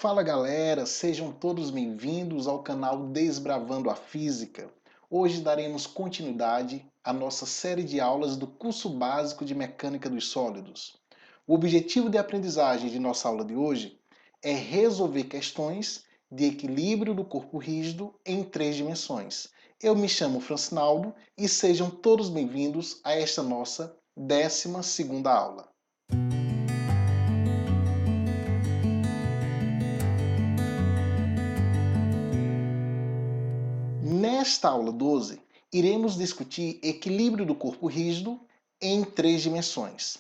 Fala galera, sejam todos bem-vindos ao canal Desbravando a Física. Hoje daremos continuidade à nossa série de aulas do curso básico de Mecânica dos Sólidos. O objetivo de aprendizagem de nossa aula de hoje é resolver questões de equilíbrio do corpo rígido em 3 dimensões. Eu me chamo Francinaldo e sejam todos bem-vindos a esta nossa 12ª aula. Nesta aula 12, iremos discutir equilíbrio do corpo rígido em 3 dimensões.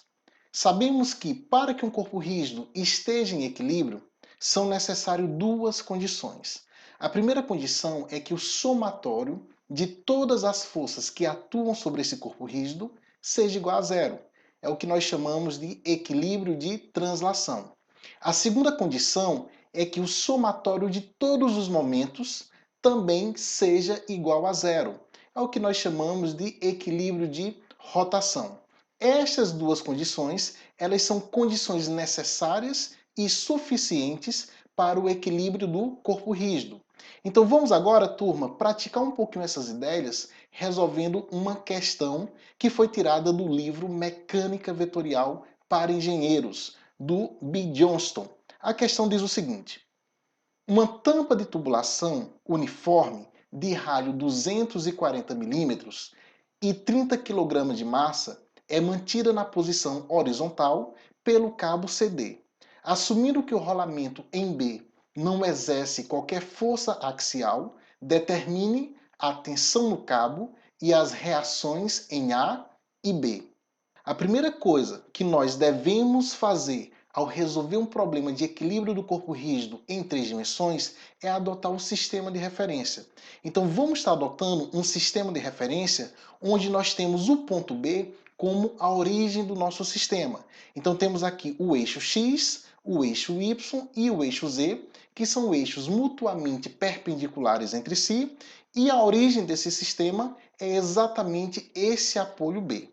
Sabemos que para que um corpo rígido esteja em equilíbrio, são necessárias duas condições. A primeira condição é que o somatório de todas as forças que atuam sobre esse corpo rígido seja igual a zero. É o que nós chamamos de equilíbrio de translação. A segunda condição é que o somatório de todos os momentos também seja igual a zero. É o que nós chamamos de equilíbrio de rotação. Estas duas condições, elas são condições necessárias e suficientes para o equilíbrio do corpo rígido. Então vamos agora, turma, praticar um pouquinho essas ideias, resolvendo uma questão que foi tirada do livro Mecânica Vetorial para Engenheiros, do B. Johnston. A questão diz o seguinte: uma tampa de tubulação uniforme de rádio 240 milímetros e 30 kg de massa é mantida na posição horizontal pelo cabo CD. Assumindo que o rolamento em B não exerce qualquer força axial, determine a tensão no cabo e as reações em A e B. A primeira coisa que nós devemos fazer ao resolver um problema de equilíbrio do corpo rígido em 3 dimensões é adotar um sistema de referência. Então vamos estar adotando um sistema de referência onde nós temos o ponto B como a origem do nosso sistema. Então temos aqui o eixo X, o eixo Y e o eixo Z, que são eixos mutuamente perpendiculares entre si, e a origem desse sistema é exatamente esse apoio B.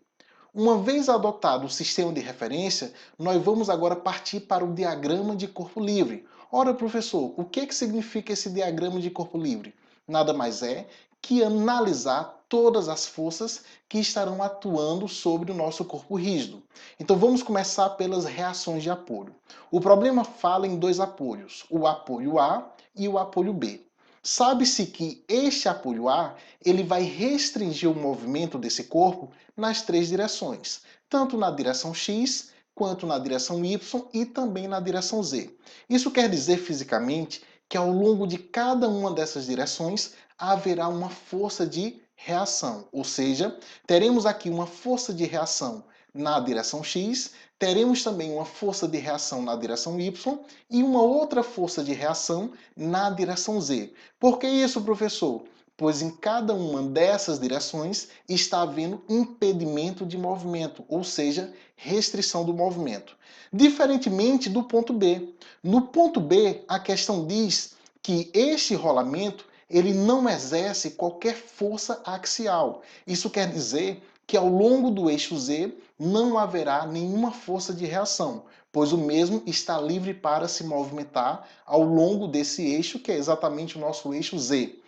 Uma vez adotado o sistema de referência, nós vamos agora partir para o diagrama de corpo livre. Ora, professor, o que significa esse diagrama de corpo livre? Nada mais é que analisar todas as forças que estarão atuando sobre o nosso corpo rígido. Então vamos começar pelas reações de apoio. O problema fala em dois apoios, o apoio A e o apoio B. Sabe-se que este apoio A ele vai restringir o movimento desse corpo nas 3 direções, tanto na direção X, quanto na direção Y e também na direção Z. Isso quer dizer fisicamente que ao longo de cada uma dessas direções haverá uma força de reação, ou seja, teremos aqui uma força de reação na direção X, teremos também uma força de reação na direção Y e uma outra força de reação na direção Z. Por que isso, professor? Pois em cada uma dessas direções está havendo impedimento de movimento, ou seja, restrição do movimento. Diferentemente do ponto B. No ponto B, a questão diz que este rolamento ele não exerce qualquer força axial. Isso quer dizer que ao longo do eixo Z não haverá nenhuma força de reação, pois o mesmo está livre para se movimentar ao longo desse eixo, que é exatamente o nosso eixo Z.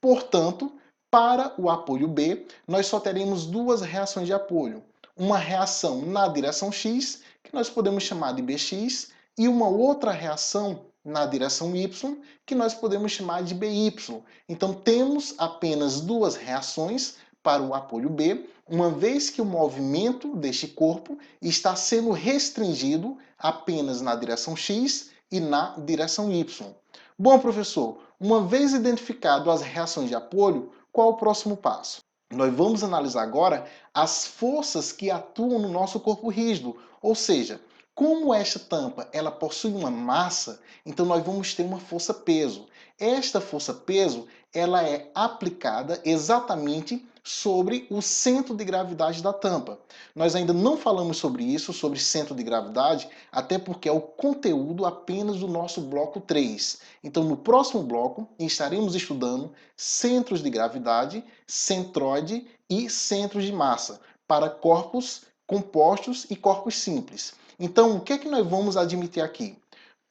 Portanto, para o apoio B, nós só teremos duas reações de apoio. Uma reação na direção X, que nós podemos chamar de BX, e uma outra reação na direção Y, que nós podemos chamar de BY. Então temos apenas duas reações para o apoio B, uma vez que o movimento deste corpo está sendo restringido apenas na direção X e na direção Y. Bom, professor, uma vez identificado as reações de apoio, qual o próximo passo? Nós vamos analisar agora as forças que atuam no nosso corpo rígido, ou seja, como esta tampa ela possui uma massa, então nós vamos ter uma força-peso. Esta força-peso ela é aplicada exatamente sobre o centro de gravidade da tampa. Nós ainda não falamos sobre isso, sobre centro de gravidade, até porque é o conteúdo apenas do nosso bloco 3. Então, no próximo bloco, estaremos estudando centros de gravidade, centroide e centros de massa para corpos compostos e corpos simples. Então, o que é que nós vamos admitir aqui?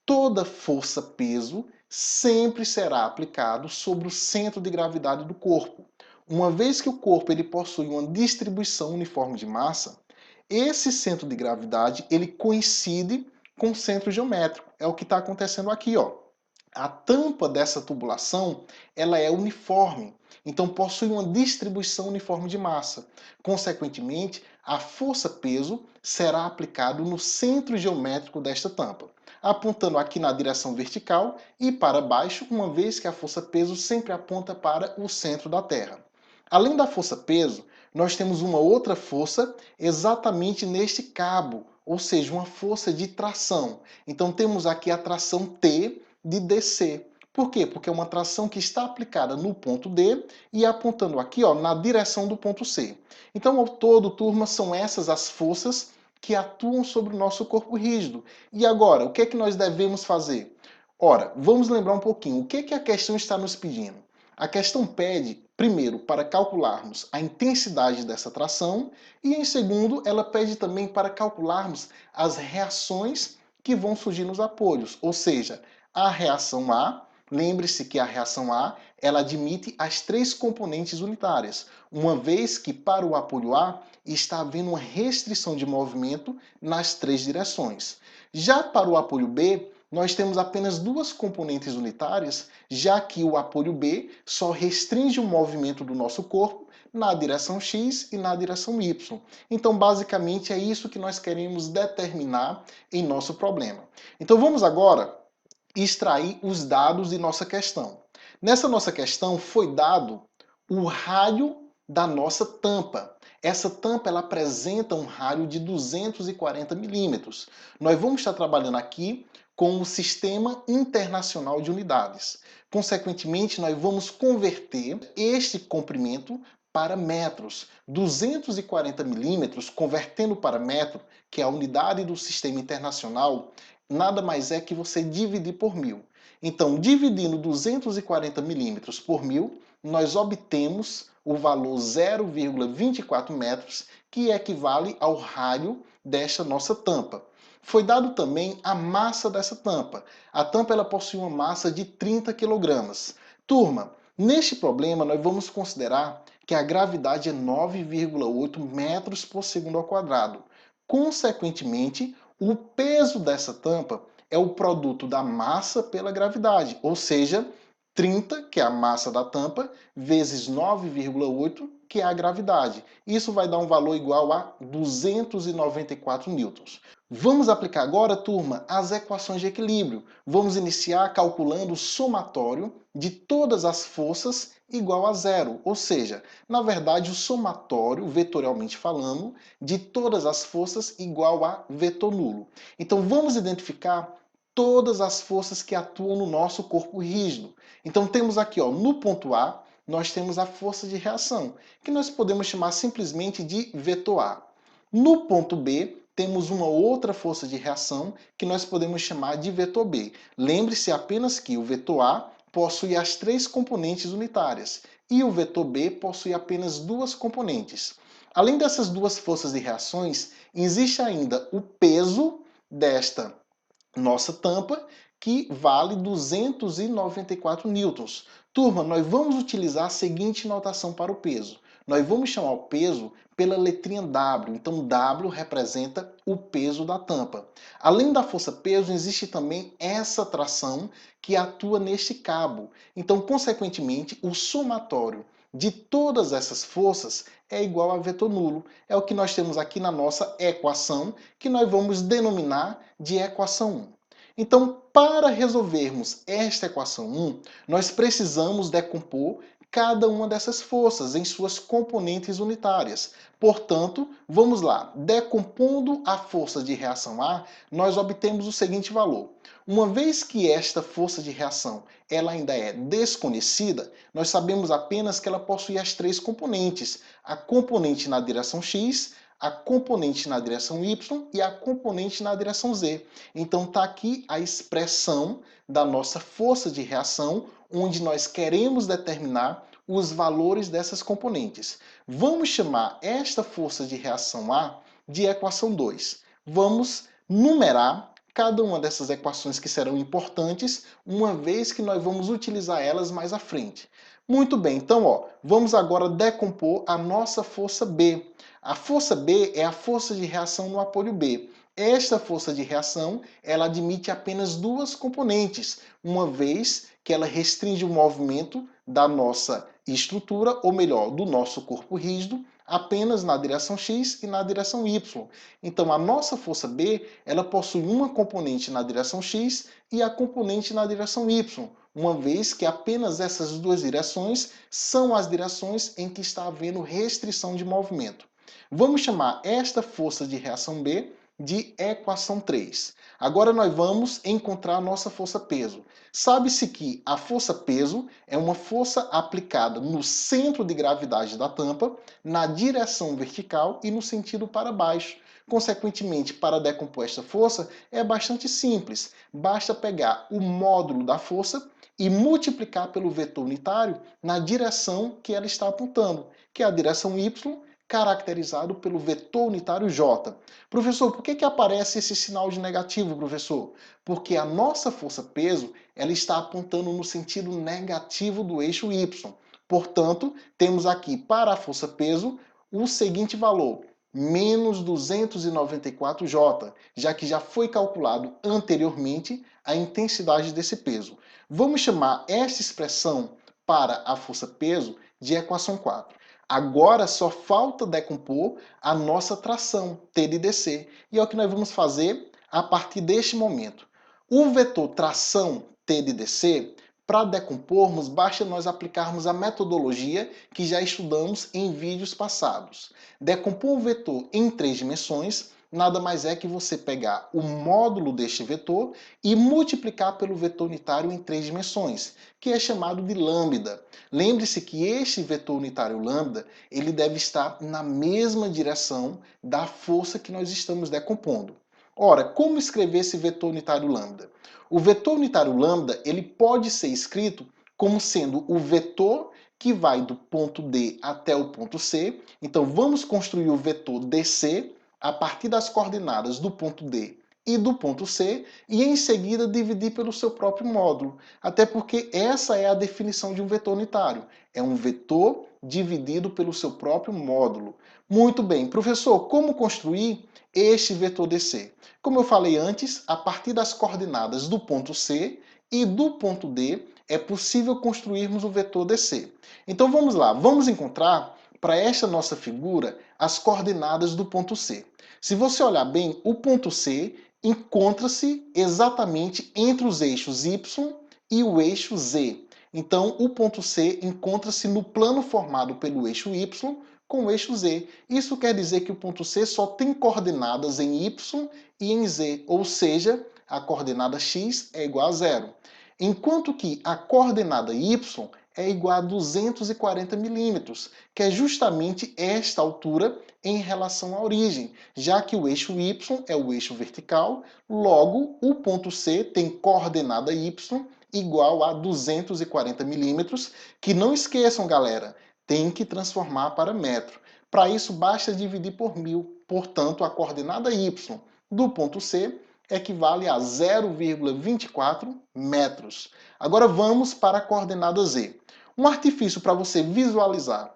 toda força-peso sempre será aplicado sobre o centro de gravidade do corpo. Uma vez que o corpo ele possui uma distribuição uniforme de massa, esse centro de gravidade ele coincide com o centro geométrico. É o que está acontecendo aqui, ó. A tampa dessa tubulação ela é uniforme, então possui uma distribuição uniforme de massa. Consequentemente, a força-peso será aplicado no centro geométrico desta tampa, apontando aqui na direção vertical e para baixo, uma vez que a força-peso sempre aponta para o centro da Terra. Além da força-peso, nós temos uma outra força exatamente neste cabo, ou seja, uma força de tração. Então temos aqui a tração T de DC. Por quê? Porque é uma tração que está aplicada no ponto D e apontando aqui, ó, na direção do ponto C. Então, ao todo, turma, são essas as forças que atuam sobre o nosso corpo rígido. E agora, o que é que nós devemos fazer? Ora, vamos lembrar um pouquinho. O que é que a questão está nos pedindo? A questão pede, primeiro, para calcularmos a intensidade dessa tração e, em segundo, ela pede também para calcularmos as reações que vão surgir nos apoios, ou seja, a reação A, lembre-se que a reação A, ela admite as três componentes unitárias, uma vez que para o apoio A está havendo uma restrição de movimento nas três direções. Já para o apoio B, nós temos apenas duas componentes unitárias, já que o apoio B só restringe o movimento do nosso corpo na direção X e na direção Y. Então, basicamente, é isso que nós queremos determinar em nosso problema. Então, vamos agora extrair os dados de nossa questão. Nessa nossa questão foi dado o raio da nossa tampa. Essa tampa ela apresenta um raio de 240 milímetros. Nós vamos estar trabalhando aqui com o Sistema Internacional de Unidades. Consequentemente, nós vamos converter este comprimento para metros. 240 milímetros, convertendo para metro, que é a unidade do Sistema Internacional, nada mais é que você dividir por 1000. Então, dividindo 240 milímetros por 1000, nós obtemos o valor 0,24 metros, que equivale ao raio desta nossa tampa. Foi dado também a massa dessa tampa. A tampa ela possui uma massa de 30 kg. Turma, neste problema nós vamos considerar que a gravidade é 9,8 metros por segundo ao quadrado. Consequentemente, o peso dessa tampa é o produto da massa pela gravidade, ou seja, 30, que é a massa da tampa, vezes 9,8, que é a gravidade. Isso vai dar um valor igual a 294 newtons. Vamos aplicar agora, turma, as equações de equilíbrio. Vamos iniciar calculando o somatório de todas as forças igual a zero, ou seja, na verdade o somatório, vetorialmente falando, de todas as forças igual a vetor nulo. Então vamos identificar todas as forças que atuam no nosso corpo rígido. Então temos aqui, ó, no ponto A, nós temos a força de reação, que nós podemos chamar simplesmente de vetor A. No ponto B, temos uma outra força de reação que nós podemos chamar de vetor B. Lembre-se apenas que o vetor A possui as três componentes unitárias e o vetor B possui apenas duas componentes. Além dessas duas forças de reações, existe ainda o peso desta nossa tampa, que vale 294 newtons. Turma, nós vamos utilizar a seguinte notação para o peso. Nós vamos chamar o peso pela letrinha W. Então, W representa o peso da tampa. Além da força-peso, existe também essa tração que atua neste cabo. Então, consequentemente, o somatório de todas essas forças é igual a vetor nulo. É o que nós temos aqui na nossa equação, que nós vamos denominar de equação 1. Então, para resolvermos esta equação 1, nós precisamos decompor cada uma dessas forças em suas componentes unitárias. Portanto, vamos lá. Decompondo a força de reação A, nós obtemos o seguinte valor. Uma vez que esta força de reação ela ainda é desconhecida, nós sabemos apenas que ela possui as três componentes. A componente na direção X, a componente na direção Y e a componente na direção Z. Então está aqui a expressão da nossa força de reação, onde nós queremos determinar os valores dessas componentes. Vamos chamar esta força de reação A de equação 2. Vamos numerar cada uma dessas equações que serão importantes, uma vez que nós vamos utilizar elas mais à frente. Muito bem, então vamos agora decompor a nossa força B. A força B é a força de reação no apoio B. Esta força de reação, ela admite apenas duas componentes, uma vez que ela restringe o movimento da nossa estrutura, ou melhor, do nosso corpo rígido, apenas na direção X e na direção Y. Então, a nossa força B, ela possui uma componente na direção X e a componente na direção Y, uma vez que apenas essas duas direções são as direções em que está havendo restrição de movimento. Vamos chamar esta força de reação B de equação 3. Agora nós vamos encontrar a nossa força-peso. Sabe-se que a força-peso é uma força aplicada no centro de gravidade da tampa, na direção vertical e no sentido para baixo. Consequentemente, para decompor esta força é bastante simples. Basta pegar o módulo da força e multiplicar pelo vetor unitário na direção que ela está apontando, que é a direção Y, caracterizado pelo vetor unitário J. Professor, por que aparece esse sinal de negativo, professor? Porque a nossa força-peso ela está apontando no sentido negativo do eixo Y. Portanto, temos aqui para a força-peso o seguinte valor, menos 294J, já que já foi calculado anteriormente a intensidade desse peso. Vamos chamar essa expressão para a força-peso de equação 4. Agora só falta decompor a nossa tração, T de DC. E é o que nós vamos fazer a partir deste momento. O vetor tração, T de DC, para decompormos, basta nós aplicarmos a metodologia que já estudamos em vídeos passados. Decompor o vetor em 3 dimensões nada mais é que você pegar o módulo deste vetor e multiplicar pelo vetor unitário em 3 dimensões, que é chamado de lambda. Lembre-se que este vetor unitário lambda, ele deve estar na mesma direção da força que nós estamos decompondo. Ora, como escrever esse vetor unitário lambda? O vetor unitário lambda, ele pode ser escrito como sendo o vetor que vai do ponto D até o ponto C. Então vamos construir o vetor DC a partir das coordenadas do ponto D e do ponto C, e em seguida dividir pelo seu próprio módulo. Até porque essa é a definição de um vetor unitário. É um vetor dividido pelo seu próprio módulo. Muito bem, professor, como construir este vetor DC? Como eu falei antes, a partir das coordenadas do ponto C e do ponto D, é possível construirmos o vetor DC. Então vamos lá, vamos encontrar para esta nossa figura as coordenadas do ponto C. Se você olhar bem, o ponto C encontra-se exatamente entre os eixos Y e o eixo Z. Então, o ponto C encontra-se no plano formado pelo eixo Y com o eixo Z. Isso quer dizer que o ponto C só tem coordenadas em Y e em Z, ou seja, a coordenada X é igual a 0. Enquanto que a coordenada Y é igual a 240 milímetros, que é justamente esta altura em relação à origem, já que o eixo Y é o eixo vertical, logo o ponto C tem coordenada Y igual a 240 milímetros, que não esqueçam, galera, tem que transformar para metro. Para isso, basta dividir por 1000. Portanto, a coordenada Y do ponto C equivale a 0,24 metros. Agora vamos para a coordenada Z. Um artifício para você visualizar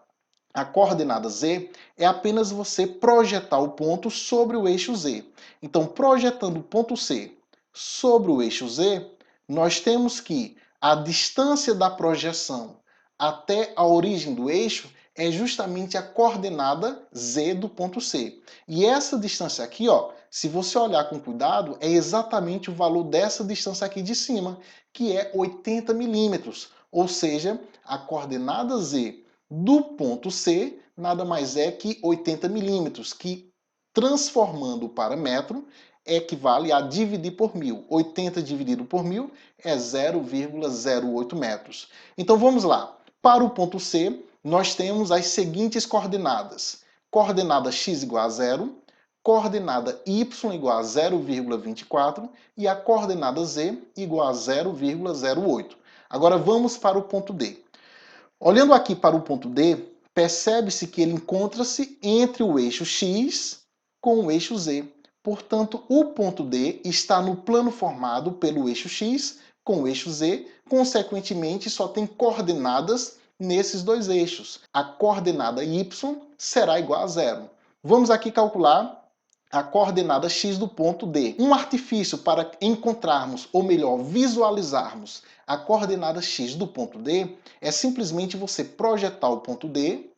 a coordenada Z é apenas você projetar o ponto sobre o eixo Z. Então, projetando o ponto C sobre o eixo Z, nós temos que a distância da projeção até a origem do eixo é justamente a coordenada Z do ponto C. E essa distância aqui, se você olhar com cuidado, é exatamente o valor dessa distância aqui de cima, que é 80 milímetros. Ou seja, a coordenada Z do ponto C nada mais é que 80 milímetros, que transformando para metro equivale a dividir por 1000. 80 dividido por 1000 é 0,08 metros. Então vamos lá. Para o ponto C, nós temos as seguintes coordenadas. Coordenada x igual a 0, coordenada y igual a 0,24 e a coordenada z igual a 0,08. Agora vamos para o ponto D. Olhando aqui para o ponto D, percebe-se que ele encontra-se entre o eixo x com o eixo z. Portanto, o ponto D está no plano formado pelo eixo X com o eixo Z, consequentemente só tem coordenadas nesses dois eixos. A coordenada Y será igual a zero. Vamos aqui calcular a coordenada X do ponto D. Um artifício para encontrarmos, ou melhor, visualizarmos a coordenada X do ponto D é simplesmente você projetar o ponto D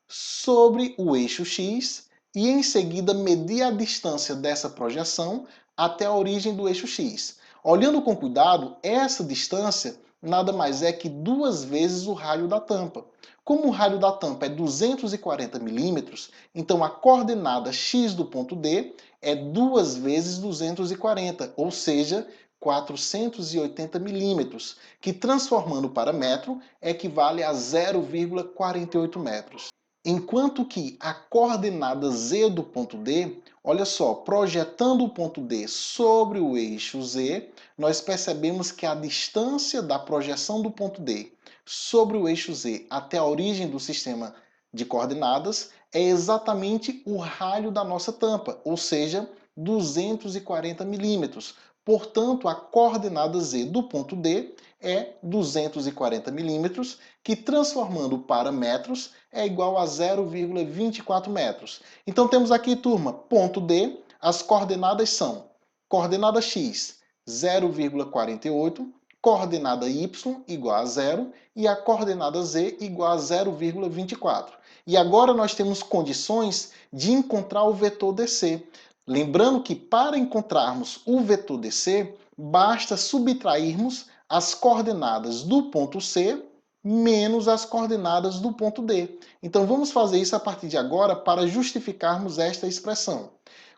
sobre o eixo X e em seguida medir a distância dessa projeção até a origem do eixo X. Olhando com cuidado, essa distância nada mais é que 2 vezes o raio da tampa. Como o raio da tampa é 240 milímetros, então a coordenada X do ponto D é 2 vezes 240, ou seja, 480 milímetros, que transformando para metro equivale a 0,48 metros. Enquanto que a coordenada Z do ponto D, olha só, projetando o ponto D sobre o eixo Z, nós percebemos que a distância da projeção do ponto D sobre o eixo Z até a origem do sistema de coordenadas é exatamente o raio da nossa tampa, ou seja, 240 milímetros. Portanto, a coordenada Z do ponto D é 240 milímetros, que transformando para metros é igual a 0,24 metros. Então temos aqui, turma, ponto D, as coordenadas são coordenada X 0,48, coordenada Y igual a 0 e a coordenada Z igual a 0,24. E agora nós temos condições de encontrar o vetor DC. Lembrando que para encontrarmos o vetor DC, basta subtrairmos as coordenadas do ponto C menos as coordenadas do ponto D. Então vamos fazer isso a partir de agora para justificarmos esta expressão.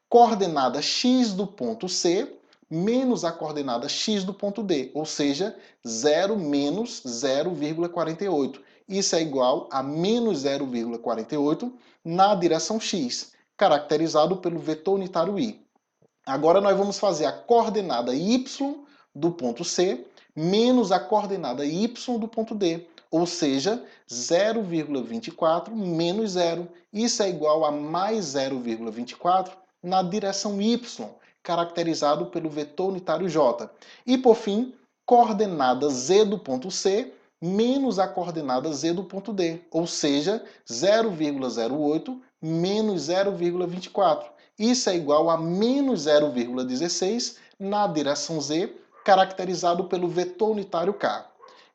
Coordenada x do ponto C menos a coordenada x do ponto D, ou seja, 0 menos 0,48. Isso é igual a menos 0,48 na direção x, caracterizado pelo vetor unitário i. Agora nós vamos fazer a coordenada y do ponto C menos a coordenada y do ponto D, ou seja, 0,24 menos 0. Isso é igual a mais 0,24 na direção y, caracterizado pelo vetor unitário j. E por fim, coordenada z do ponto C menos a coordenada z do ponto D, ou seja, 0,08 menos 0,24. Isso é igual a menos 0,16 na direção z, caracterizado pelo vetor unitário k.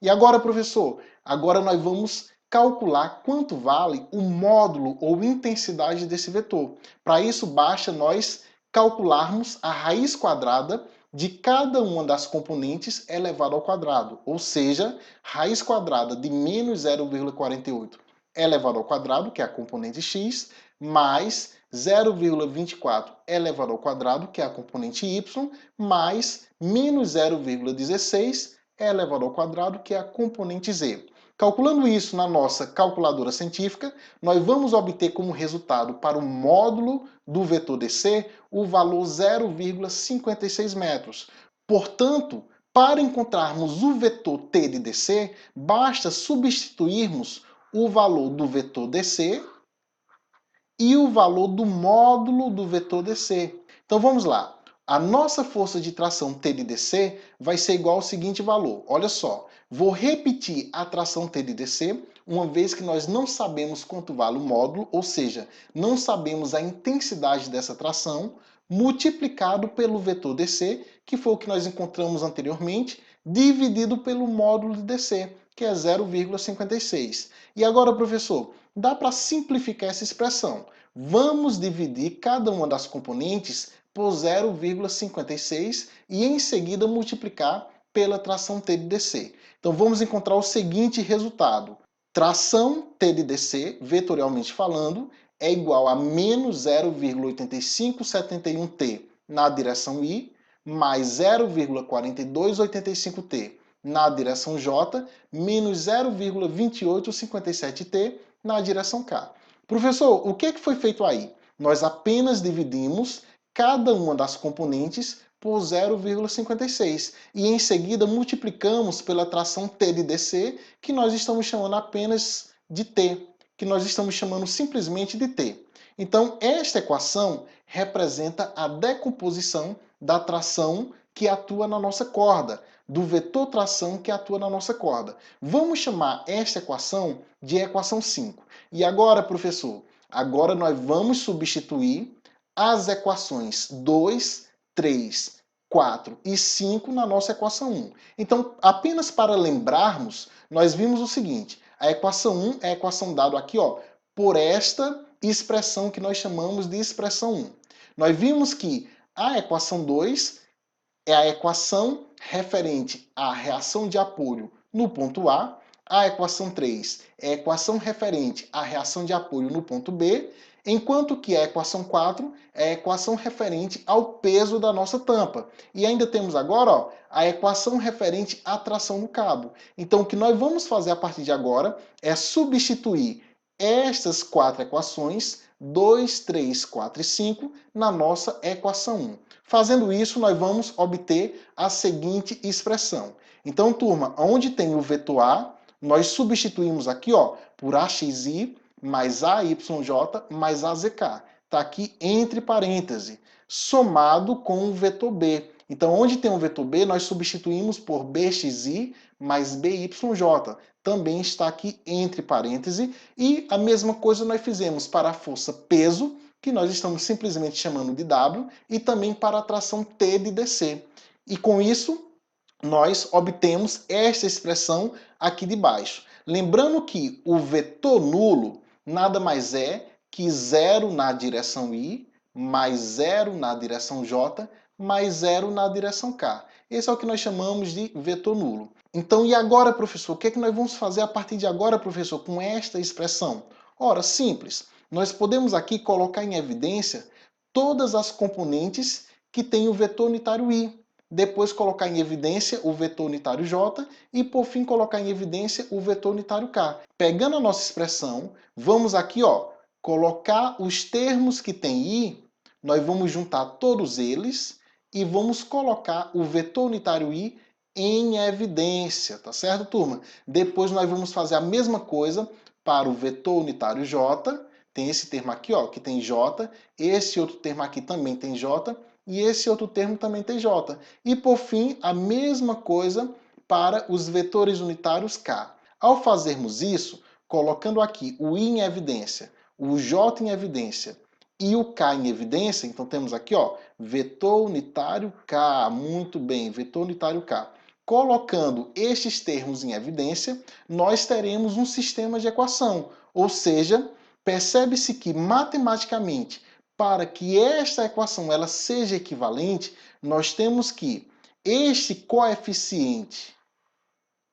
E agora, professor, agora nós vamos calcular quanto vale o módulo ou intensidade desse vetor. Para isso, basta nós calcularmos a raiz quadrada de cada uma das componentes elevado ao quadrado, ou seja, raiz quadrada de menos 0,48 elevado ao quadrado, que é a componente x, mais 0,24 elevado ao quadrado, que é a componente y, mais menos 0,16 elevado ao quadrado, que é a componente z. Calculando isso na nossa calculadora científica, nós vamos obter como resultado para o módulo do vetor DC o valor 0,56 metros. Portanto, para encontrarmos o vetor t de DC, basta substituirmos o valor do vetor DC e o valor do módulo do vetor DC. Então vamos lá. A nossa força de tração T de DC vai ser igual ao seguinte valor. Olha só, vou repetir a tração T de DC, uma vez que nós não sabemos quanto vale o módulo, ou seja, não sabemos a intensidade dessa tração, multiplicado pelo vetor DC, que foi o que nós encontramos anteriormente, dividido pelo módulo de DC, que é 0,56. E agora, professor, dá para simplificar essa expressão. Vamos dividir cada uma das componentes por 0,56 e em seguida multiplicar pela tração T de DC. Então vamos encontrar o seguinte resultado. Tração T de DC, vetorialmente falando, é igual a menos 0,8571T na direção I, mais 0,4285T na direção J, menos 0,2857T na direção K. Professor, o que foi feito aí? Nós apenas dividimos cada uma das componentes por 0,56 e em seguida multiplicamos pela tração T de DC, que nós estamos chamando apenas de T. que nós estamos chamando simplesmente de T. Então, esta equação representa a decomposição da tração que atua na nossa corda, do vetor tração que atua na nossa corda. Vamos chamar esta equação de equação 5. E agora, professor, agora nós vamos substituir as equações 2, 3, 4 e 5 na nossa equação 1. Então, apenas para lembrarmos, nós vimos o seguinte: a equação 1 é a equação dada aqui, ó, por esta expressão que nós chamamos de expressão 1. Nós vimos que a equação 2 é a equação referente à reação de apoio no ponto A equação 3 é a equação referente à reação de apoio no ponto B, enquanto que a equação 4 é a equação referente ao peso da nossa tampa. E ainda temos agora, ó, a equação referente à tração no cabo. Então, o que nós vamos fazer a partir de agora é substituir estas quatro equações, 2, 3, 4 e 5, na nossa equação 1. Fazendo isso, nós vamos obter a seguinte expressão. Então, turma, onde tem o vetor A, nós substituímos aqui, ó, por AXI mais AYJ mais AZK. Está aqui entre parênteses, somado com o vetor B. Então, onde tem o vetor B, nós substituímos por BXI mais BYJ. Também está aqui entre parênteses. E a mesma coisa nós fizemos para a força peso, que nós estamos simplesmente chamando de W, e também para a tração T de DC. E com isso, nós obtemos esta expressão aqui de baixo. Lembrando que o vetor nulo nada mais é que 0 na direção I, mais 0 na direção J, mais 0 na direção K. Esse é o que nós chamamos de vetor nulo. Então, e agora, professor? O que é que nós vamos fazer a partir de agora, professor, com esta expressão? Ora, simples. Nós podemos aqui colocar em evidência todas as componentes que têm o vetor unitário I. Depois colocar em evidência o vetor unitário J e, por fim, colocar em evidência o vetor unitário K. Pegando a nossa expressão, vamos aqui, ó, colocar os termos que tem I, nós vamos juntar todos eles e vamos colocar o vetor unitário I em evidência, tá certo, turma? Depois nós vamos fazer a mesma coisa para o vetor unitário J, tem esse termo aqui, ó, que tem J, esse outro termo aqui também tem J, e esse outro termo também tem J. E por fim, a mesma coisa para os vetores unitários K. Ao fazermos isso, colocando aqui o I em evidência, o J em evidência e o K em evidência, então temos aqui, ó, vetor unitário K, muito bem, vetor unitário K. Colocando estes termos em evidência, nós teremos um sistema de equação, ou seja, percebe-se que matematicamente, para que esta equação ela seja equivalente, nós temos que este coeficiente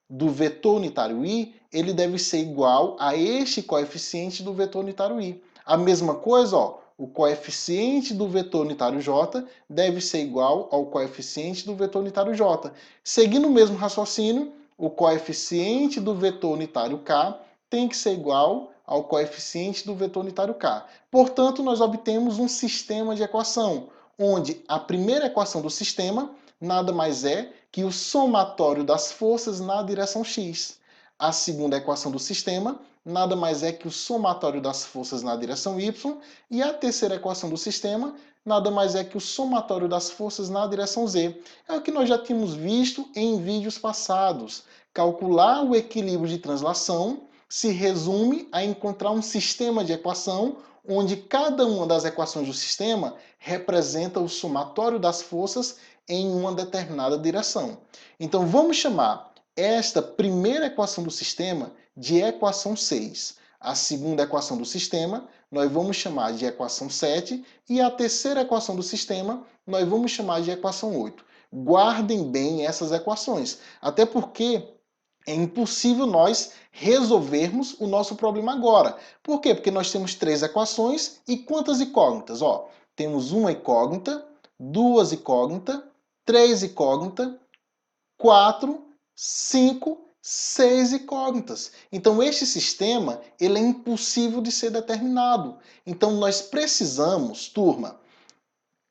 do vetor unitário I, ele deve ser igual a este coeficiente do vetor unitário I. A mesma coisa, ó, o coeficiente do vetor unitário J deve ser igual ao coeficiente do vetor unitário J. Seguindo o mesmo raciocínio, o coeficiente do vetor unitário K tem que ser igual ao coeficiente do vetor unitário K. Portanto, nós obtemos um sistema de equação, onde a primeira equação do sistema nada mais é que o somatório das forças na direção x. A segunda equação do sistema nada mais é que o somatório das forças na direção y. E a terceira equação do sistema nada mais é que o somatório das forças na direção z. É o que nós já tínhamos visto em vídeos passados. Calcular o equilíbrio de translação se resume a encontrar um sistema de equação onde cada uma das equações do sistema representa o somatório das forças em uma determinada direção. Então vamos chamar esta primeira equação do sistema de equação 6. A segunda equação do sistema nós vamos chamar de equação 7 e a terceira equação do sistema nós vamos chamar de equação 8. Guardem bem essas equações, até porque é impossível nós resolvermos o nosso problema agora. Por quê? Porque nós temos três equações e quantas incógnitas? Ó, temos uma incógnita, duas incógnitas, três incógnitas, 4, 5, 6 incógnitas. Então este sistema ele é impossível de ser determinado. Então nós precisamos, turma,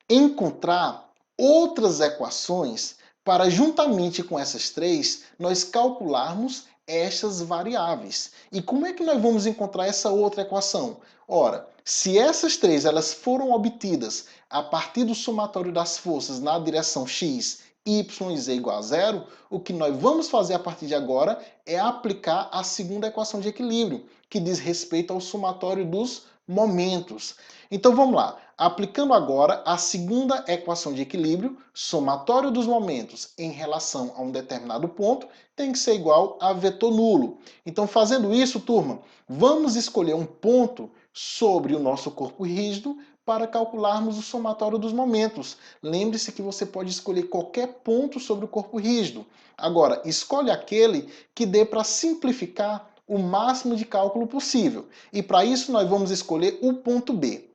encontrar outras equações para, juntamente com essas três, nós calcularmos estas variáveis. E como é que nós vamos encontrar essa outra equação? Ora, se essas três elas foram obtidas a partir do somatório das forças na direção x, y e z igual a zero, o que nós vamos fazer a partir de agora é aplicar a segunda equação de equilíbrio, que diz respeito ao somatório dos momentos. Então vamos lá, aplicando agora a segunda equação de equilíbrio, somatório dos momentos em relação a um determinado ponto tem que ser igual a vetor nulo. Então fazendo isso, turma, vamos escolher um ponto sobre o nosso corpo rígido para calcularmos o somatório dos momentos. Lembre-se que você pode escolher qualquer ponto sobre o corpo rígido. Agora, escolhe aquele que dê para simplificar o máximo de cálculo possível. E para isso nós vamos escolher o ponto B.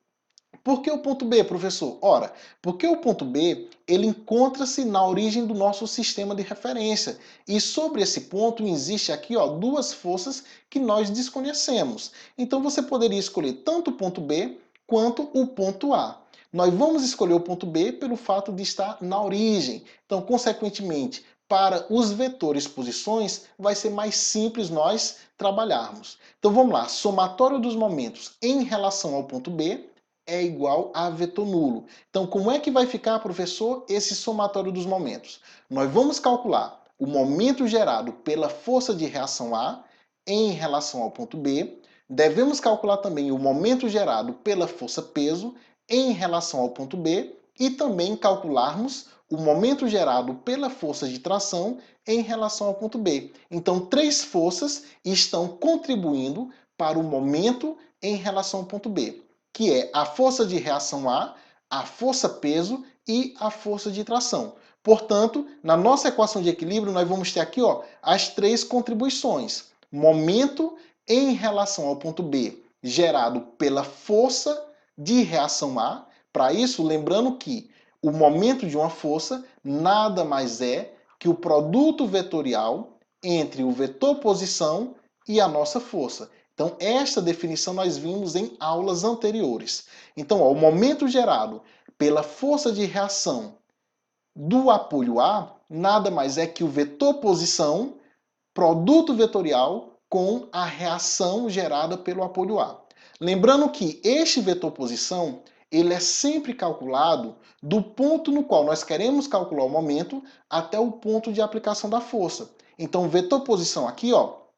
Por que o ponto B, professor? Ora, porque o ponto B ele encontra-se na origem do nosso sistema de referência. E sobre esse ponto existe aqui duas forças que nós desconhecemos. Então você poderia escolher tanto o ponto B quanto o ponto A. Nós vamos escolher o ponto B pelo fato de estar na origem. Então, consequentemente, para os vetores posições, vai ser mais simples nós trabalharmos. Então vamos lá, somatório dos momentos em relação ao ponto B é igual a vetor nulo. Então, como é que vai ficar, professor, esse somatório dos momentos? Nós vamos calcular o momento gerado pela força de reação A em relação ao ponto B. Devemos calcular também o momento gerado pela força peso em relação ao ponto B e também calcularmos o momento gerado pela força de tração em relação ao ponto B. Então, três forças estão contribuindo para o momento em relação ao ponto B, que é a força de reação a força peso e a força de tração. Portanto, na nossa equação de equilíbrio, nós vamos ter aqui as três contribuições. Momento em relação ao ponto B, gerado pela força de reação A. Para isso, lembrando que o momento de uma força nada mais é que o produto vetorial entre o vetor posição e a nossa força. Então, esta definição nós vimos em aulas anteriores. Então, o momento gerado pela força de reação do apoio A nada mais é que o vetor posição, produto vetorial, com a reação gerada pelo apoio A. Lembrando que este vetor posição ele é sempre calculado do ponto no qual nós queremos calcular o momento até o ponto de aplicação da força. Então, o vetor posição aqui,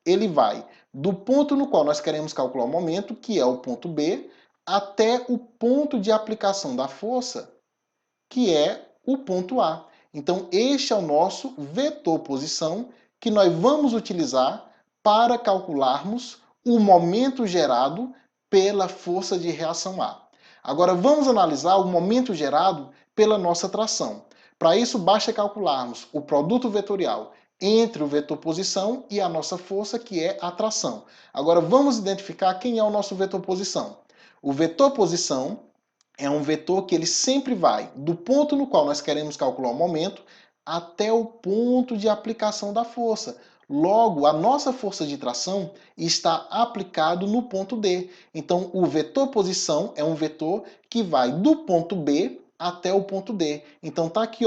ele vai do ponto no qual nós queremos calcular o momento, que é o ponto B, até o ponto de aplicação da força, que é o ponto A. Então, este é o nosso vetor posição que nós vamos utilizar para calcularmos o momento gerado pela força de reação A. Agora, vamos analisar o momento gerado pela nossa tração. Para isso, basta calcularmos o produto vetorial entre o vetor posição e a nossa força, que é a tração. Agora, vamos identificar quem é o nosso vetor posição. O vetor posição é um vetor que ele sempre vai do ponto no qual nós queremos calcular o momento até o ponto de aplicação da força. Logo, a nossa força de tração está aplicado no ponto D. Então, o vetor posição é um vetor que vai do ponto B até o ponto D. Então, tá aqui,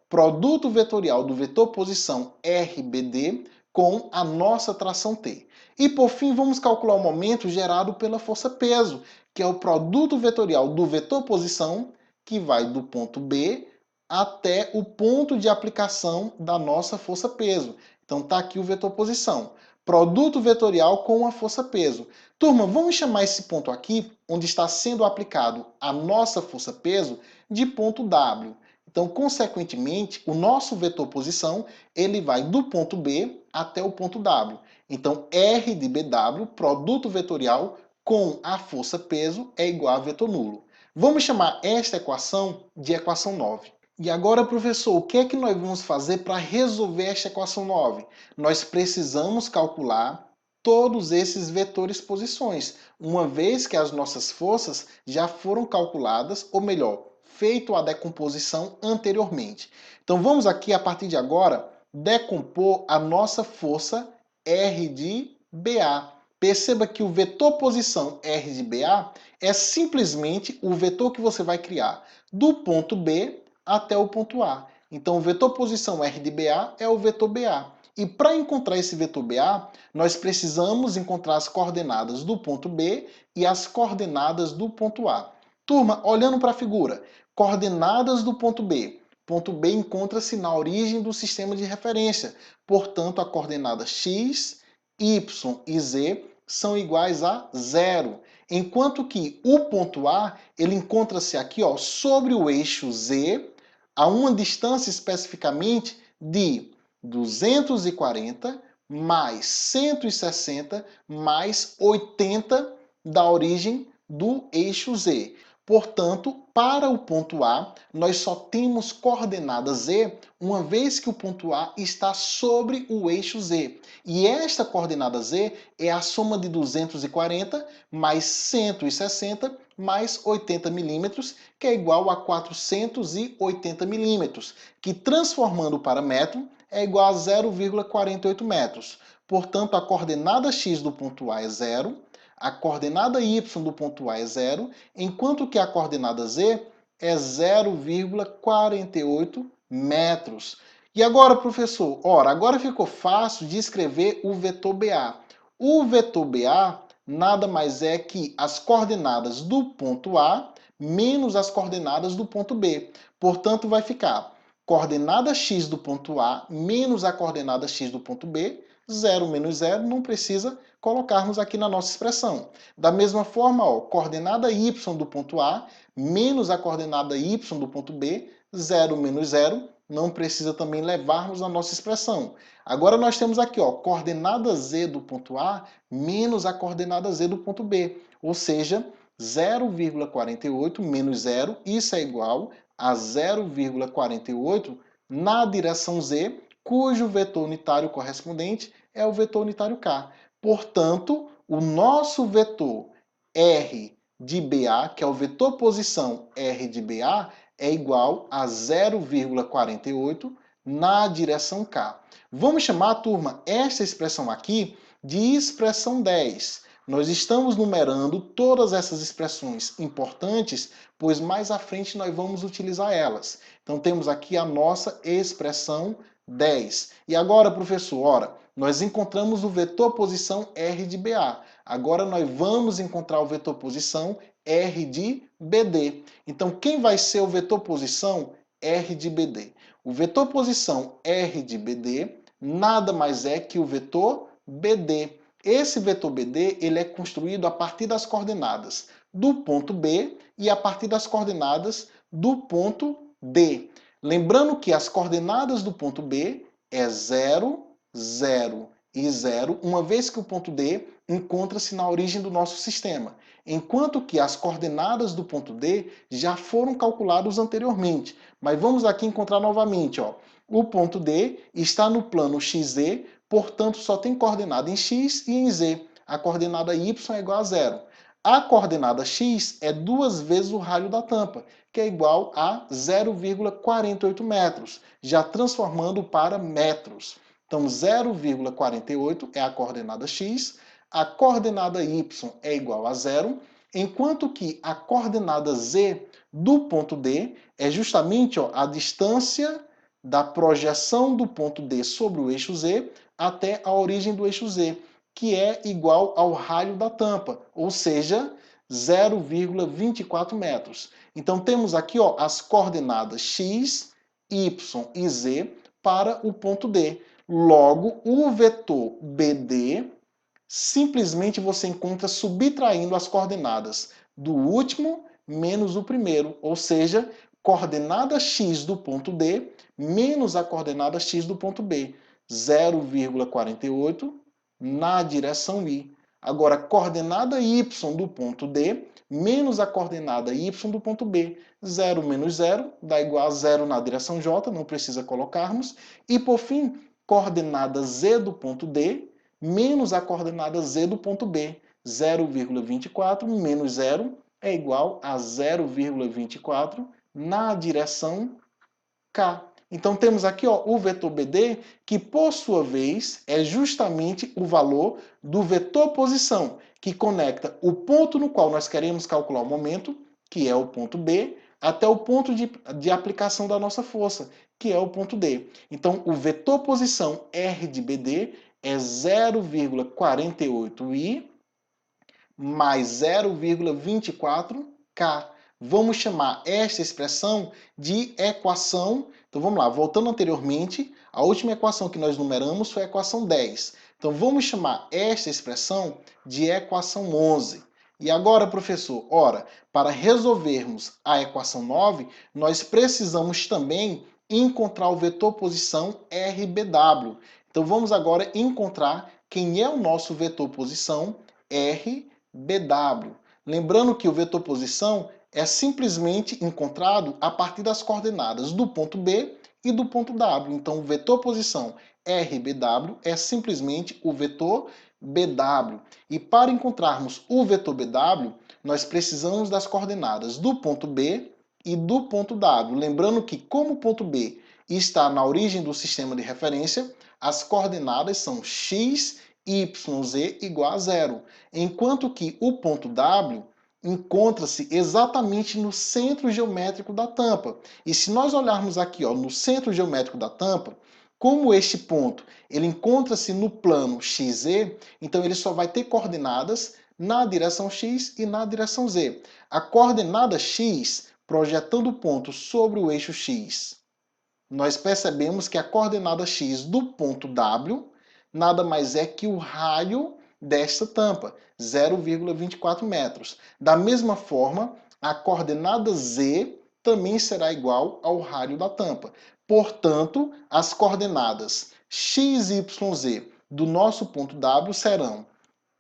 produto vetorial do vetor posição RBD com a nossa tração T. E, por fim, vamos calcular o momento gerado pela força peso, que é o produto vetorial do vetor posição, que vai do ponto B até o ponto de aplicação da nossa força peso. Então tá aqui o vetor posição. Produto vetorial com a força peso. Turma, vamos chamar esse ponto aqui, onde está sendo aplicado a nossa força peso, de ponto W. Então, consequentemente, o nosso vetor posição, ele vai do ponto B até o ponto W. Então, R de BW, produto vetorial com a força peso, é igual a vetor nulo. Vamos chamar esta equação de equação 9. E agora, professor, o que é que nós vamos fazer para resolver esta equação 9? Nós precisamos calcular todos esses vetores posições, uma vez que as nossas forças já foram calculadas, ou melhor, feito a decomposição anteriormente. Então vamos aqui, a partir de agora, decompor a nossa força R de BA. Perceba que o vetor posição R de BA é simplesmente o vetor que você vai criar do ponto B até o ponto A. Então, o vetor posição R de BA é o vetor BA. E para encontrar esse vetor BA, nós precisamos encontrar as coordenadas do ponto B e as coordenadas do ponto A. Turma, olhando para a figura, coordenadas do ponto B. Ponto B encontra-se na origem do sistema de referência. Portanto, a coordenada x, y e z são iguais a 0. Enquanto que o ponto A, ele encontra-se aqui, ó, sobre o eixo Z, a uma distância especificamente de 240 mais 160 mais 80 da origem do eixo Z. Portanto, para o ponto A, nós só temos coordenada Z, uma vez que o ponto A está sobre o eixo Z. E esta coordenada Z é a soma de 240 mais 160 mais 80 milímetros, que é igual a 480 milímetros, que transformando para metro é igual a 0,48 metros. Portanto, a coordenada x do ponto A é 0, a coordenada y do ponto A é 0, enquanto que a coordenada z é 0,48 metros. E agora, professor? Ora, agora ficou fácil de escrever o vetor BA. O vetor BA nada mais é que as coordenadas do ponto A menos as coordenadas do ponto B. Portanto, vai ficar coordenada x do ponto A menos a coordenada x do ponto B, 0 menos 0, não precisa colocarmos aqui na nossa expressão. Da mesma forma, ó, coordenada y do ponto A menos a coordenada y do ponto B, 0 menos 0, não precisa também levarmos na nossa expressão. Agora nós temos aqui, ó, coordenada z do ponto A menos a coordenada z do ponto B, ou seja, 0,48 menos 0, isso é igual a 0,48 na direção z, cujo vetor unitário correspondente é o vetor unitário k. Portanto, o nosso vetor R de BA, que é o vetor posição R de BA, é igual a 0,48 na direção k. Vamos chamar, turma, esta expressão aqui de expressão 10. Nós estamos numerando todas essas expressões importantes, pois mais à frente nós vamos utilizar elas. Então temos aqui a nossa expressão 10. E agora, professor, ora, nós encontramos o vetor posição R de BA. Agora nós vamos encontrar o vetor posição R de BD. Então quem vai ser o vetor posição R de BD? O vetor posição R de BD nada mais é que o vetor BD. Esse vetor BD ele é construído a partir das coordenadas do ponto B e a partir das coordenadas do ponto D. Lembrando que as coordenadas do ponto B é 0, 0 e 0, uma vez que o ponto D encontra-se na origem do nosso sistema, enquanto que as coordenadas do ponto D já foram calculadas anteriormente. Mas vamos aqui encontrar novamente, ó. O ponto D está no plano XZ, portanto só tem coordenada em x e em z. A coordenada y é igual a 0. A coordenada x é 2 vezes o raio da tampa, que é igual a 0,48 metros, já transformando para metros. Então 0,48 é a coordenada x, a coordenada y é igual a 0, enquanto que a coordenada z do ponto D é justamente, ó, a distância da projeção do ponto D sobre o eixo Z até a origem do eixo Z, que é igual ao raio da tampa, ou seja, 0,24 metros. Então temos aqui, ó, as coordenadas x, y e z para o ponto D. Logo, o vetor BD simplesmente você encontra subtraindo as coordenadas do último menos o primeiro, ou seja, coordenada x do ponto D menos a coordenada x do ponto B, 0,48 na direção I. Agora, coordenada y do ponto D menos a coordenada y do ponto B, 0 menos 0 dá igual a 0 na direção J, não precisa colocarmos. E, por fim, coordenada z do ponto D menos a coordenada z do ponto B, 0,24 menos 0 é igual a 0,24 na direção K. Então temos aqui, ó, o vetor BD, que por sua vez é justamente o valor do vetor posição, que conecta o ponto no qual nós queremos calcular o momento, que é o ponto B, até o ponto de aplicação da nossa força, que é o ponto D. Então, o vetor posição R de BD é 0,48i mais 0,24k. Vamos chamar esta expressão de equação. Então vamos lá, voltando anteriormente, a última equação que nós numeramos foi a equação 10. Então vamos chamar esta expressão de equação 11. E agora, professor, ora, para resolvermos a equação 9, nós precisamos também encontrar o vetor posição RBW. Então vamos agora encontrar quem é o nosso vetor posição RBW. Lembrando que o vetor posição é simplesmente encontrado a partir das coordenadas do ponto B e do ponto W. Então, o vetor posição RBW é simplesmente o vetor BW. E para encontrarmos o vetor BW, nós precisamos das coordenadas do ponto B e do ponto W. Lembrando que, como o ponto B está na origem do sistema de referência, as coordenadas são x, y, z igual a zero. Enquanto que o ponto W encontra-se exatamente no centro geométrico da tampa. E se nós olharmos aqui, ó, no centro geométrico da tampa, como este ponto ele encontra-se no plano XZ, então ele só vai ter coordenadas na direção X e na direção Z. A coordenada X, projetando o ponto sobre o eixo X, nós percebemos que a coordenada X do ponto W nada mais é que o raio desta tampa, 0,24 metros. Da mesma forma, a coordenada Z também será igual ao raio da tampa. Portanto, as coordenadas x, y, z do nosso ponto W serão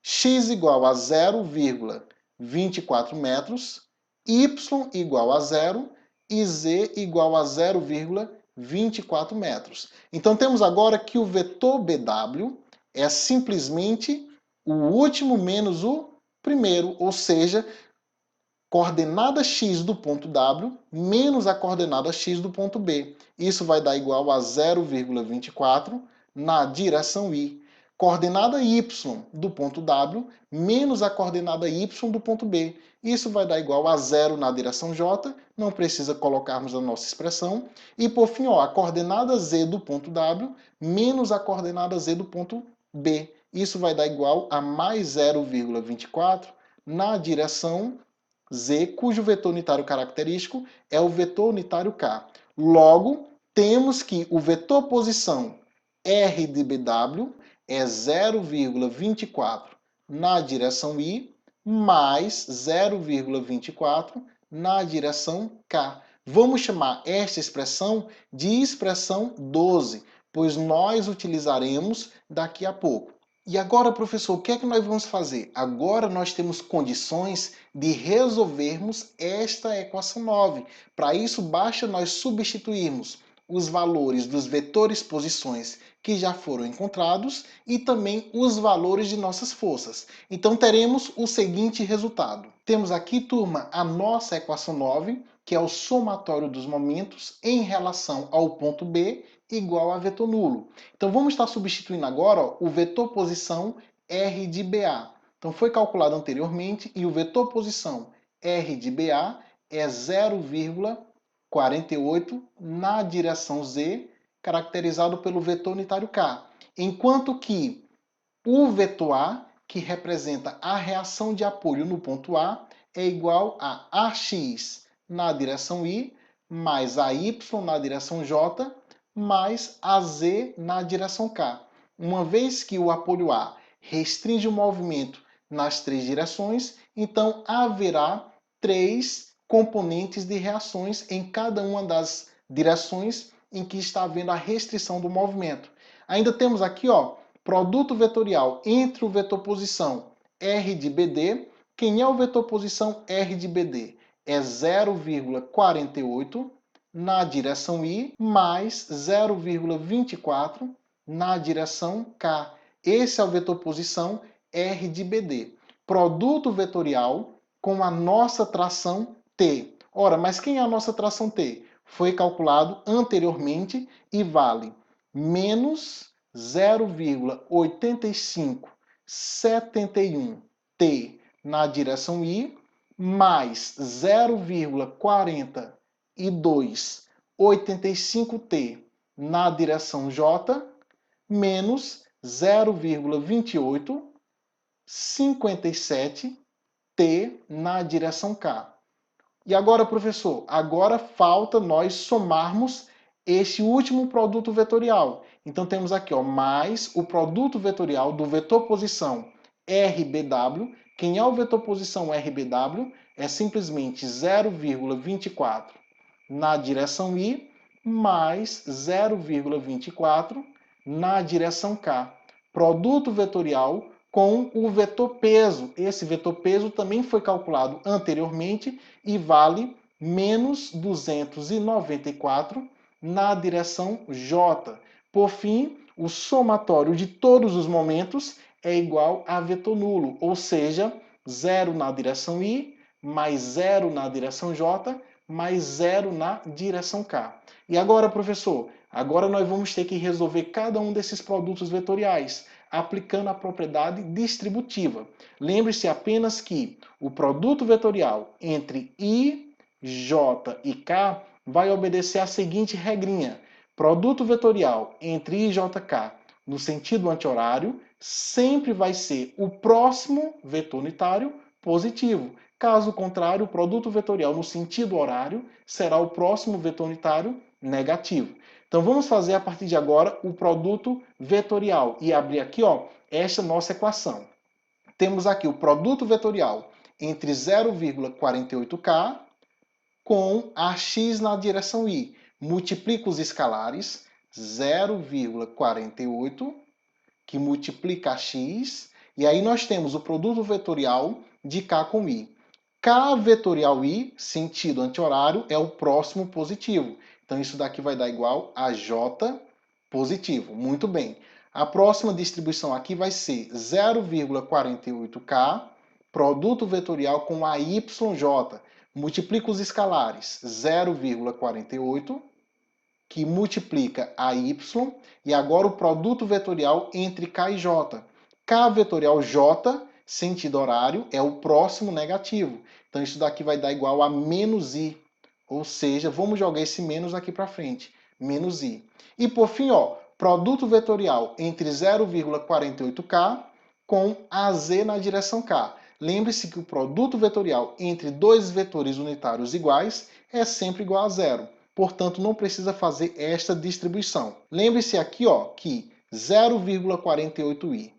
x igual a 0,24 metros, y igual a 0 e z igual a 0,24 metros. Então temos agora que o vetor BW é simplesmente o último menos o primeiro, ou seja, coordenada x do ponto W menos a coordenada x do ponto B. Isso vai dar igual a 0,24 na direção y. Coordenada y do ponto W menos a coordenada y do ponto B. Isso vai dar igual a 0 na direção j, não precisa colocarmos a nossa expressão. E por fim, ó, a coordenada z do ponto W menos a coordenada z do ponto B. Isso vai dar igual a mais 0,24 na direção z, cujo vetor unitário característico é o vetor unitário k. Logo, temos que o vetor posição R de BW é 0,24 na direção y mais 0,24 na direção k. Vamos chamar esta expressão de expressão 12, pois nós utilizaremos daqui a pouco. E agora, professor, o que é que nós vamos fazer? Agora nós temos condições de resolvermos esta equação 9. Para isso, basta nós substituirmos os valores dos vetores posições que já foram encontrados e também os valores de nossas forças. Então teremos o seguinte resultado. Temos aqui, turma, a nossa equação 9, que é o somatório dos momentos em relação ao ponto B igual a vetor nulo. Então vamos estar substituindo agora, ó, o vetor posição R de BA. Então foi calculado anteriormente e o vetor posição R de BA é 0,48 na direção Z, caracterizado pelo vetor unitário K. Enquanto que o vetor A, que representa a reação de apoio no ponto A, é igual a AX na direção Y, mais AY na direção J, mais AZ na direção K. Uma vez que o apoio A restringe o movimento nas três direções, então haverá três componentes de reações em cada uma das direções em que está havendo a restrição do movimento. Ainda temos aqui, ó, produto vetorial entre o vetor posição R de BD. Quem é o vetor posição R de BD? É 0,48 na direção Y mais 0,24 na direção K. Esse é o vetor posição R de BD. Produto vetorial com a nossa tração T. Ora, mas quem é a nossa tração T? Foi calculado anteriormente e vale menos 0,8571 T na direção Y mais 0,4285t na direção J, menos 0,2857t na direção K. E agora, professor, agora falta nós somarmos este último produto vetorial. Então temos aqui, ó, mais o produto vetorial do vetor posição RBW. Quem é o vetor posição RBW? É simplesmente 0,24 na direção I mais 0,24 na direção K. Produto vetorial com o vetor peso. Esse vetor peso também foi calculado anteriormente e vale menos 294 na direção J. Por fim, o somatório de todos os momentos é igual a vetor nulo, ou seja, 0 na direção I, mais 0 na direção J, mais 0 na direção K. E agora, professor, agora nós vamos ter que resolver cada um desses produtos vetoriais, aplicando a propriedade distributiva. Lembre-se apenas que o produto vetorial entre I, J e K vai obedecer à seguinte regrinha. Produto vetorial entre I e JK no sentido anti-horário sempre vai ser o próximo vetor unitário positivo. Caso contrário, o produto vetorial no sentido horário será o próximo vetor unitário negativo. Então vamos fazer a partir de agora o produto vetorial e abrir aqui, ó, esta nossa equação. Temos aqui o produto vetorial entre 0,48k com AX na direção I. Multiplica os escalares, 0,48, que multiplica AX, e aí nós temos o produto vetorial de K com I. K vetorial I, sentido anti-horário, é o próximo positivo. Então isso daqui vai dar igual a J positivo. Muito bem. A próxima distribuição aqui vai ser 0,48k, produto vetorial com AYJ. Multiplica os escalares, 0,48, que multiplica a Y, e agora o produto vetorial entre K e J. K vetorial J, sentido horário, é o próximo negativo. Então isso daqui vai dar igual a menos I. Ou seja, vamos jogar esse menos aqui para frente. Menos I. E por fim, ó, produto vetorial entre 0,48k com AZ na direção K. Lembre-se que o produto vetorial entre dois vetores unitários iguais é sempre igual a zero. Portanto, não precisa fazer esta distribuição. Lembre-se aqui, ó, que 0,48i,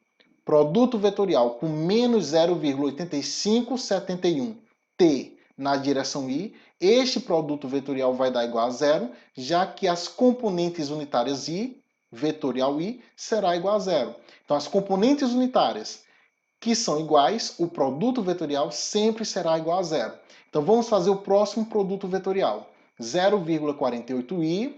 produto vetorial com menos 0,8571t na direção I, este produto vetorial vai dar igual a zero, já que as componentes unitárias I, vetorial I, será igual a zero. Então, as componentes unitárias que são iguais, o produto vetorial sempre será igual a zero. Então, vamos fazer o próximo produto vetorial. 0,48i,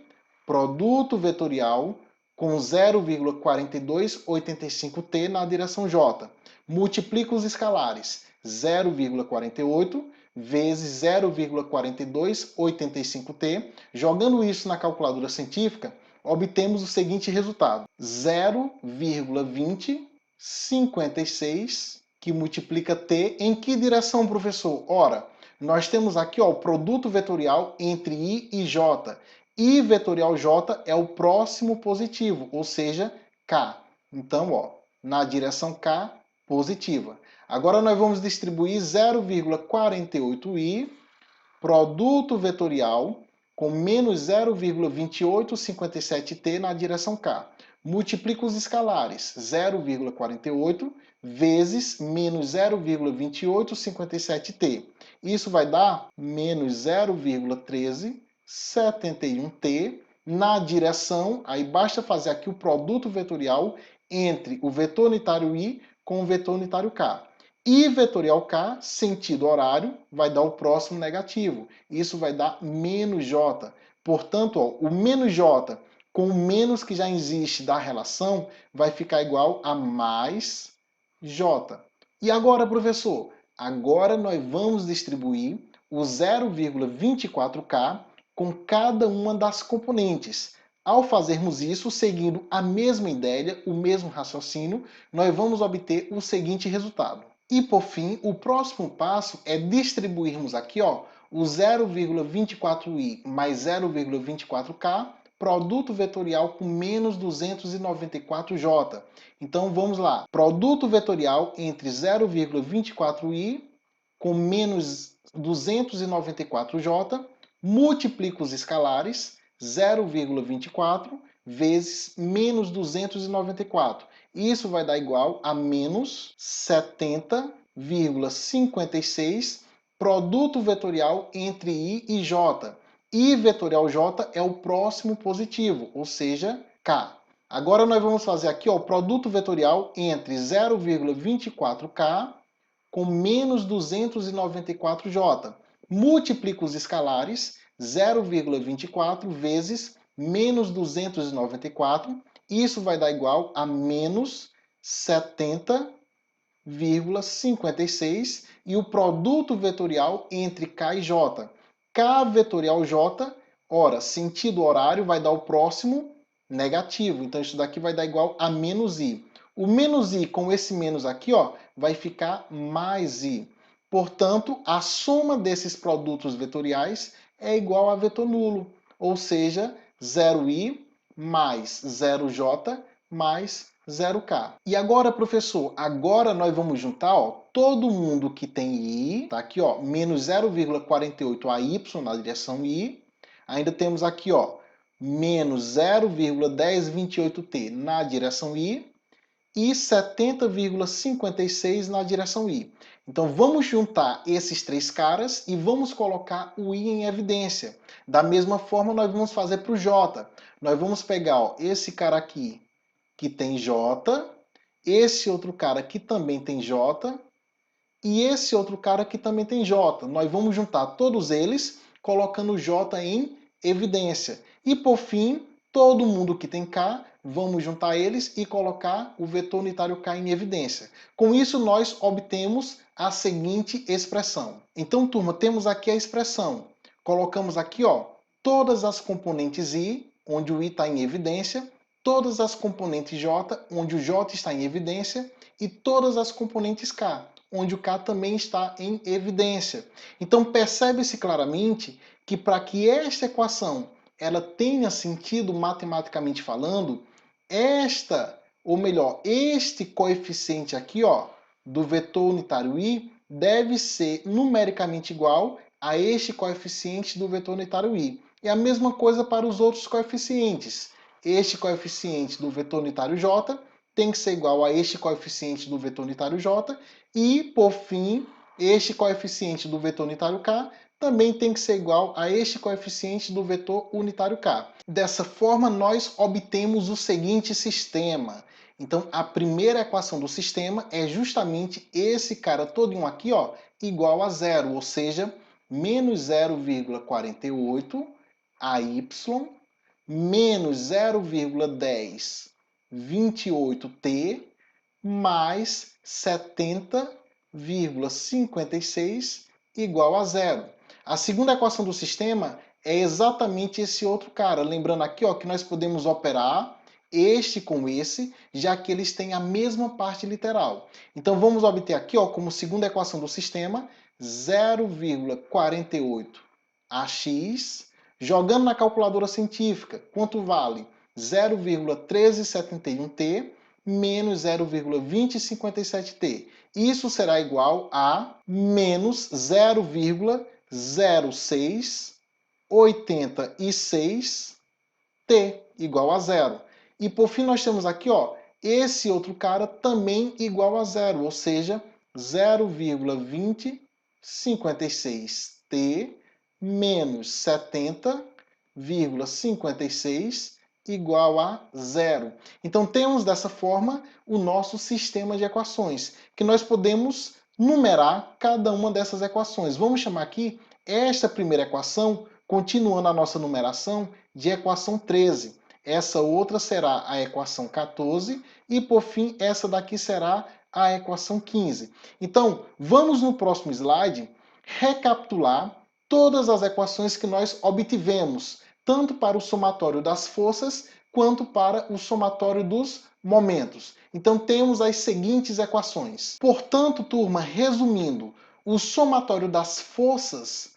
produto vetorial com 0,4285t na direção J. Multiplica os escalares. 0,48 vezes 0,4285t. Jogando isso na calculadora científica, obtemos o seguinte resultado. 0,2056, que multiplica t em que direção, professor? Ora, nós temos aqui, ó, o produto vetorial entre I e J. I vetorial J é o próximo positivo, ou seja, K. Então, ó, na direção K, positiva. Agora nós vamos distribuir 0,48i, produto vetorial, com menos 0,2857t na direção K. Multiplica os escalares, 0,48 vezes menos 0,2857t. Isso vai dar menos 0,1371t na direção, aí basta fazer aqui o produto vetorial entre o vetor unitário I com o vetor unitário K. I vetorial K, sentido horário, vai dar o próximo negativo. Isso vai dar menos J. Portanto, ó, o menos J com o menos que já existe da relação vai ficar igual a mais J. E agora, professor? Agora nós vamos distribuir o 0,24k com cada uma das componentes. Ao fazermos isso, seguindo a mesma ideia, o mesmo raciocínio, nós vamos obter o seguinte resultado. E por fim, o próximo passo é distribuirmos aqui, ó, o 0,24i mais 0,24k, produto vetorial com menos 294j. Então vamos lá, produto vetorial entre 0,24i com menos 294j, multiplica os escalares, 0,24 vezes menos 294. Isso vai dar igual a menos 70,56, produto vetorial entre i e j. I vetorial j é o próximo positivo, ou seja, k. Agora nós vamos fazer aqui ó, o produto vetorial entre 0,24k com menos 294j. Multiplica os escalares, 0,24 vezes menos 294, isso vai dar igual a menos 70,56 e o produto vetorial entre K e J. K vetorial J, ora, sentido horário vai dar o próximo negativo, então isso daqui vai dar igual a menos I. O menos I com esse menos aqui, ó, vai ficar mais I. Portanto, a soma desses produtos vetoriais é igual a vetor nulo, ou seja, 0i mais 0j mais 0k. E agora, professor, agora nós vamos juntar ó, todo mundo que tem i, tá aqui ó, menos 0,48ay na direção i. Ainda temos aqui ó, menos 0,1028t na direção i e 70,56 na direção i. Então vamos juntar esses três caras e vamos colocar o i em evidência. Da mesma forma nós vamos fazer para o j. Nós vamos pegar ó, esse cara aqui que tem j, esse outro cara que também tem j e esse outro cara que também tem j. Nós vamos juntar todos eles colocando o j em evidência. E por fim, todo mundo que tem k, vamos juntar eles e colocar o vetor unitário k em evidência. Com isso, nós obtemos a seguinte expressão. Então, turma, temos aqui a expressão. Colocamos aqui ó, todas as componentes i, onde o i está em evidência, todas as componentes j, onde o j está em evidência, e todas as componentes k, onde o k também está em evidência. Então, percebe-se claramente que para que esta equação ela tenha sentido matematicamente falando, este coeficiente aqui, ó, do vetor unitário i, deve ser numericamente igual a este coeficiente do vetor unitário i. E a mesma coisa para os outros coeficientes. Este coeficiente do vetor unitário j tem que ser igual a este coeficiente do vetor unitário j e, por fim, este coeficiente do vetor unitário k também tem que ser igual a este coeficiente do vetor unitário k. Dessa forma, nós obtemos o seguinte sistema. Então, a primeira equação do sistema é justamente esse cara todinho aqui, ó, igual a zero, ou seja, menos 0,48 AY menos 0,1028t mais 70,56 igual a zero. A segunda equação do sistema é exatamente esse outro cara. Lembrando aqui ó, que nós podemos operar este com esse, já que eles têm a mesma parte literal. Então vamos obter aqui ó, como segunda equação do sistema 0,48ax. Jogando na calculadora científica, quanto vale 0,1371t menos 0,2057t. Isso será igual a menos 0,0686t, igual a zero. E por fim nós temos aqui ó, esse outro cara também igual a zero, ou seja, 0,2056t menos 70,56 igual a zero. Então temos dessa forma o nosso sistema de equações, que nós podemos numerar cada uma dessas equações. Vamos chamar aqui esta primeira equação, continuando a nossa numeração, de equação 13. Essa outra será a equação 14 e, por fim, essa daqui será a equação 15. Então, vamos no próximo slide recapitular todas as equações que nós obtivemos, tanto para o somatório das forças, quanto para o somatório dos momentos. Então temos as seguintes equações. Portanto, turma, resumindo, o somatório das forças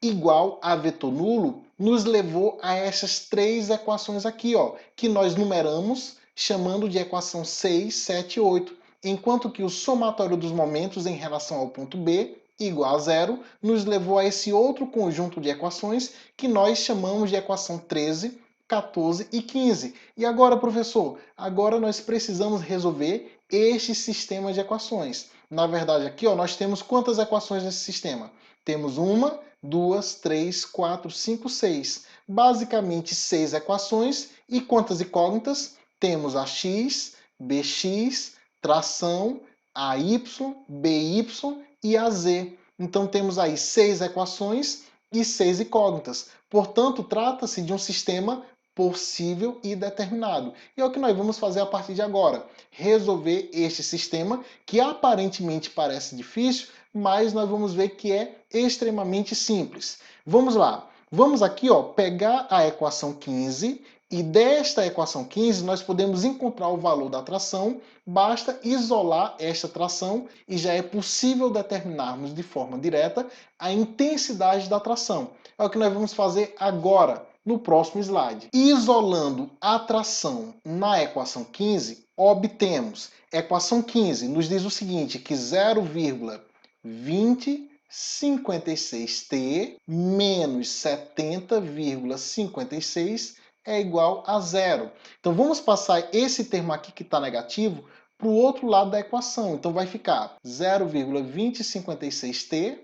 igual a vetor nulo nos levou a essas três equações aqui, ó, que nós numeramos chamando de equação 6, 7 e 8, enquanto que o somatório dos momentos em relação ao ponto B igual a zero nos levou a esse outro conjunto de equações que nós chamamos de equação 13, 14 e 15. E agora, professor, agora nós precisamos resolver este sistema de equações. Na verdade, aqui ó, nós temos quantas equações nesse sistema? Temos uma, 2, 3, 4, 5, 6. Basicamente 6 equações. E quantas incógnitas? Temos a x, bx, tração, a y, by e a z. Então temos aí 6 equações e 6 incógnitas. Portanto, trata-se de um sistema possível e determinado. E é o que nós vamos fazer a partir de agora. Resolver este sistema que aparentemente parece difícil, mas nós vamos ver que é extremamente simples. Vamos lá. Vamos aqui, ó, pegar a equação 15 e desta equação 15 nós podemos encontrar o valor da tração, basta isolar esta tração e já é possível determinarmos de forma direta a intensidade da tração. É o que nós vamos fazer agora, no próximo slide. Isolando a tração na equação 15, obtemos, equação 15 nos diz o seguinte, que 0,2056T menos 70,56 é igual a zero. Então vamos passar esse termo aqui que está negativo para o outro lado da equação. Então vai ficar 0,2056T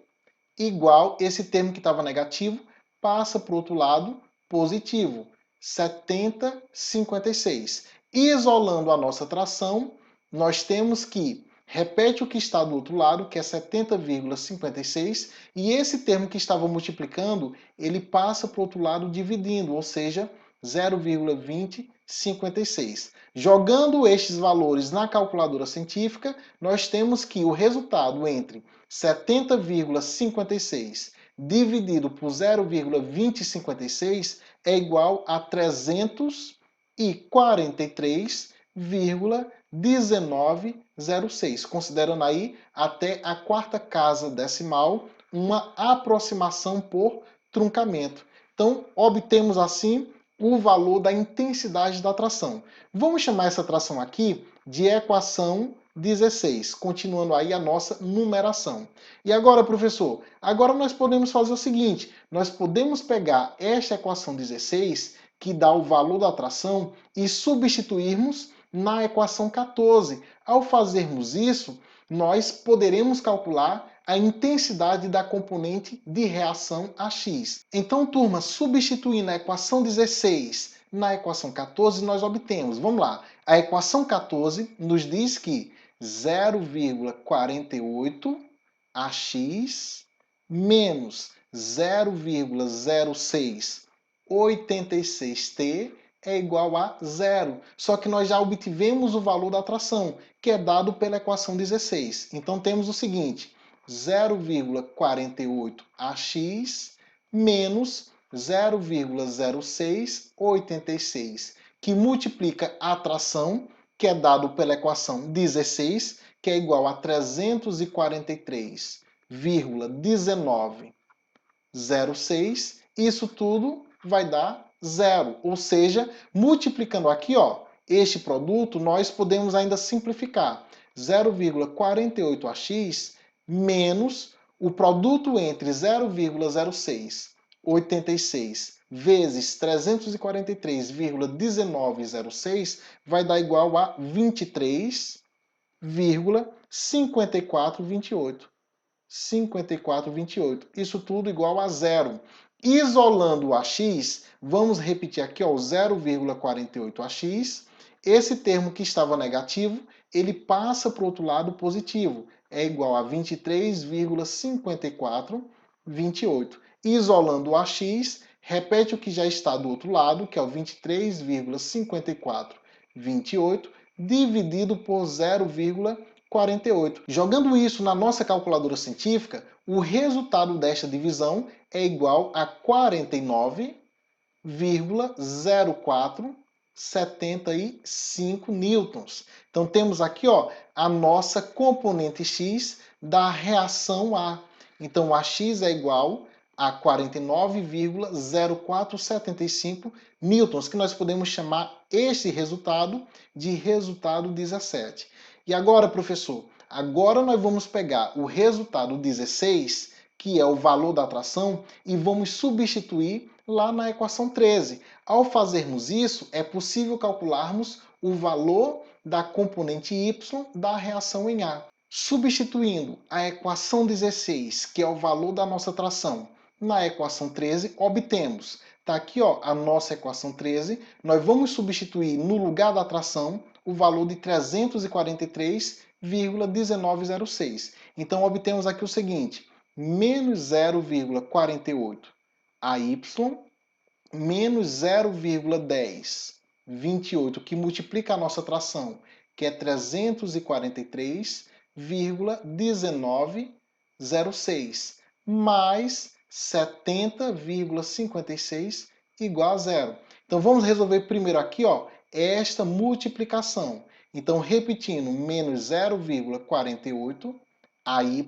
igual esse termo que estava negativo passa para o outro lado positivo, 70,56. Isolando a nossa tração, nós temos que repete o que está do outro lado, que é 70,56, e esse termo que estava multiplicando, ele passa para o outro lado dividindo, ou seja, 0,2056. Jogando estes valores na calculadora científica, nós temos que o resultado entre 70,56 dividido por 0,2056 é igual a 343,1906, considerando aí até a quarta casa decimal, uma aproximação por truncamento. Então, obtemos assim o valor da intensidade da tração. Vamos chamar essa tração aqui de equação 16, continuando aí a nossa numeração. E agora, professor, agora nós podemos fazer o seguinte, nós podemos pegar esta equação 16, que dá o valor da tração, e substituirmos na equação 14. Ao fazermos isso, nós poderemos calcular a intensidade da componente de reação a x. Então, turma, substituindo a equação 16 na equação 14, nós obtemos, vamos lá, a equação 14 nos diz que 0,48 AX menos 0,0686T é igual a zero. Só que nós já obtivemos o valor da tração, que é dado pela equação 16. Então temos o seguinte, 0,48 AX menos 0,0686, que multiplica a tração, que é dado pela equação 16, que é igual a 343,1906. Isso tudo vai dar zero. Ou seja, multiplicando aqui, ó, este produto, nós podemos ainda simplificar. 0,48AX menos o produto entre 0,0686 vezes 343,1906 vai dar igual a 23,5428. 5428. Isso tudo igual a zero. Isolando o AX, vamos repetir aqui ó, o 0,48AX. Esse termo que estava negativo, ele passa para o outro lado positivo. É igual a 23,5428. Isolando o AX, repete o que já está do outro lado, que é o 23,5428, dividido por 0,48. Jogando isso na nossa calculadora científica, o resultado desta divisão é igual a 49,04 75 newtons. Então temos aqui, ó, a nossa componente X da reação A. Então AX é igual a 49,0475 newtons, que nós podemos chamar este resultado de resultado 17. E agora, professor, agora nós vamos pegar o resultado 16, que é o valor da atração, e vamos substituir lá na equação 13. Ao fazermos isso, é possível calcularmos o valor da componente Y da reação em A. Substituindo a equação 16, que é o valor da nossa tração, na equação 13, obtemos. Está aqui, ó, a nossa equação 13. Nós vamos substituir no lugar da tração o valor de 343,1906. Então obtemos aqui o seguinte: menos 0,48 AY menos 0,1028, que multiplica a nossa tração, que é 343,1906, mais 70,56 igual a zero. Então vamos resolver primeiro aqui, ó, esta multiplicação. Então repetindo, menos 0,48 AY,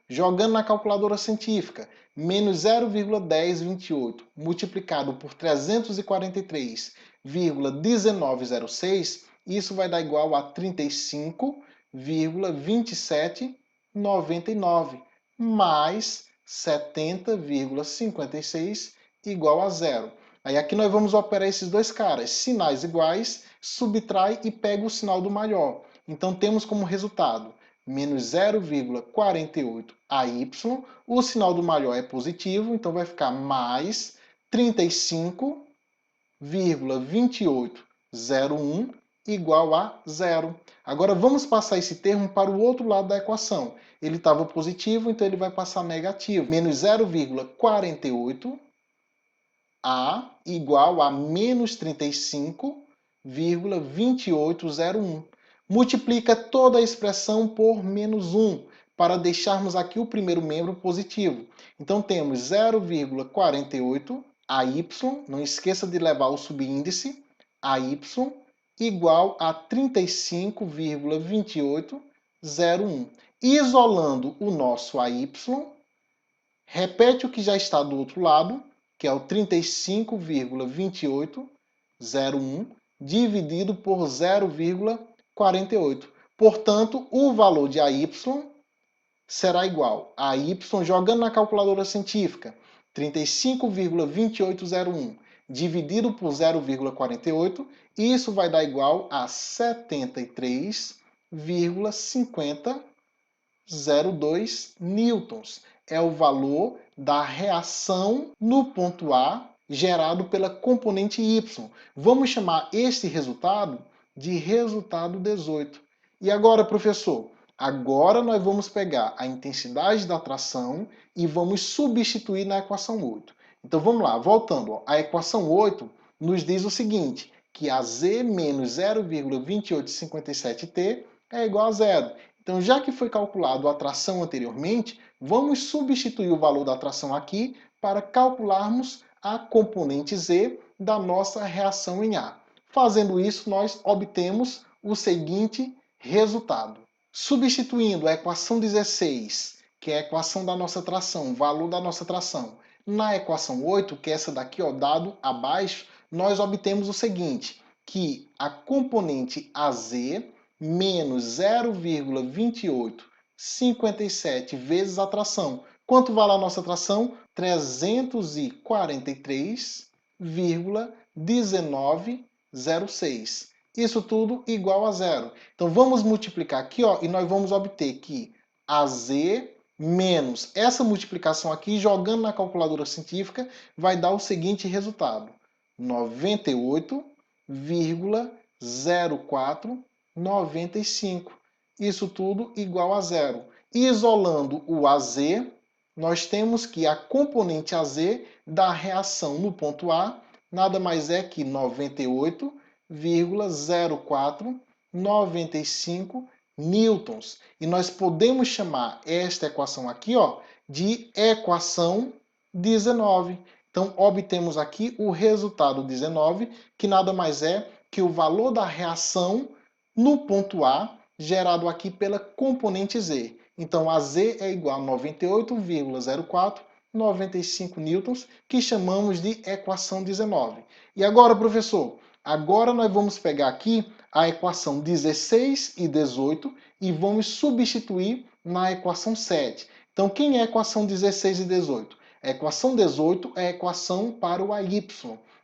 jogando na calculadora científica, menos 0,1028 multiplicado por 343,1906, isso vai dar igual a 35,2799 mais 70,56 igual a zero. Aí aqui nós vamos operar esses dois caras, sinais iguais, subtrai e pega o sinal do maior. Então temos como resultado menos 0,48 AY, o sinal do maior é positivo, então vai ficar mais 35,2801 igual a zero. Agora vamos passar esse termo para o outro lado da equação. Ele estava positivo, então ele vai passar negativo. Menos 0,48 A igual a menos 35,2801. Multiplica toda a expressão por menos 1, para deixarmos aqui o primeiro membro positivo. Então temos 0,48 AY, não esqueça de levar o subíndice, AY, igual a 35,2801. Isolando o nosso AY, repete o que já está do outro lado, que é o 35,2801, dividido por 0,48. Portanto, o valor de AY será igual a Y, jogando na calculadora científica, 35,2801 dividido por 0,48, e isso vai dar igual a 73,5002 newtons. É o valor da reação no ponto A gerado pela componente Y. Vamos chamar este resultado de resultado 18. E agora, professor? Agora nós vamos pegar a intensidade da atração e vamos substituir na equação 8. Então vamos lá, voltando. Ó. A equação 8 nos diz o seguinte, que a Z menos 0,2857T é igual a zero. Então, já que foi calculado a atração anteriormente, vamos substituir o valor da atração aqui para calcularmos a componente Z da nossa reação em A. Fazendo isso, nós obtemos o seguinte resultado. Substituindo a equação 16, que é a equação da nossa tração, valor da nossa tração, na equação 8, que é essa daqui, ó, dado abaixo, nós obtemos o seguinte, que a componente AZ menos 0,2857 vezes a tração. Quanto vale a nossa tração? 343,1906. Isso tudo igual a zero. Então vamos multiplicar aqui, ó, e nós vamos obter que AZ menos essa multiplicação aqui, jogando na calculadora científica, vai dar o seguinte resultado: 98,0495. Isso tudo igual a zero. Isolando o AZ, nós temos que a componente AZ da reação no ponto A nada mais é que 98,0495 newtons. E nós podemos chamar esta equação aqui, ó, de equação 19. Então, obtemos aqui o resultado 19, que nada mais é que o valor da reação no ponto A, gerado aqui pela componente Z. Então, a Z é igual a 98,0495 newtons, que chamamos de equação 19. E agora, professor, agora nós vamos pegar aqui a equação 16 e 18 e vamos substituir na equação 7. Então, quem é a equação 16 e 18? A equação 18 é a equação para o AY,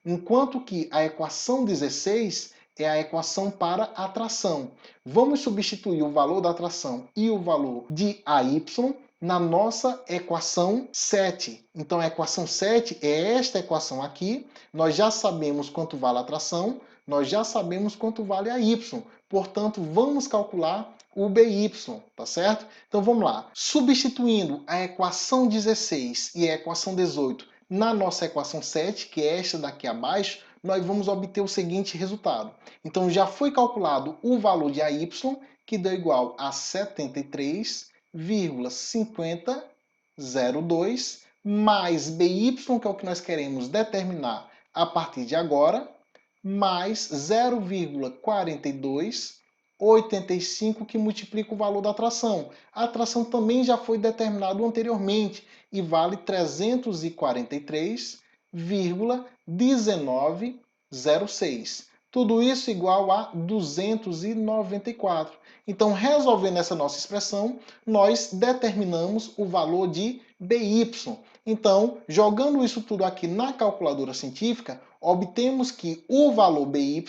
enquanto que a equação 16 é a equação para a tração. Vamos substituir o valor da tração e o valor de AY na nossa equação 7. Então, a equação 7 é esta equação aqui. Nós já sabemos quanto vale a tração, nós já sabemos quanto vale a Y. Portanto, vamos calcular o BY, tá certo? Então, vamos lá. Substituindo a equação 16 e a equação 18 na nossa equação 7, que é esta daqui abaixo, nós vamos obter o seguinte resultado. Então, já foi calculado o valor de AY, que deu igual a 73,5002, mais BY, que é o que nós queremos determinar a partir de agora, mais 0,4285, que multiplica o valor da tração. A tração também já foi determinada anteriormente e vale 343,1906. Tudo isso igual a 294. Então, resolvendo essa nossa expressão, nós determinamos o valor de BY. Então, jogando isso tudo aqui na calculadora científica, obtemos que o valor BY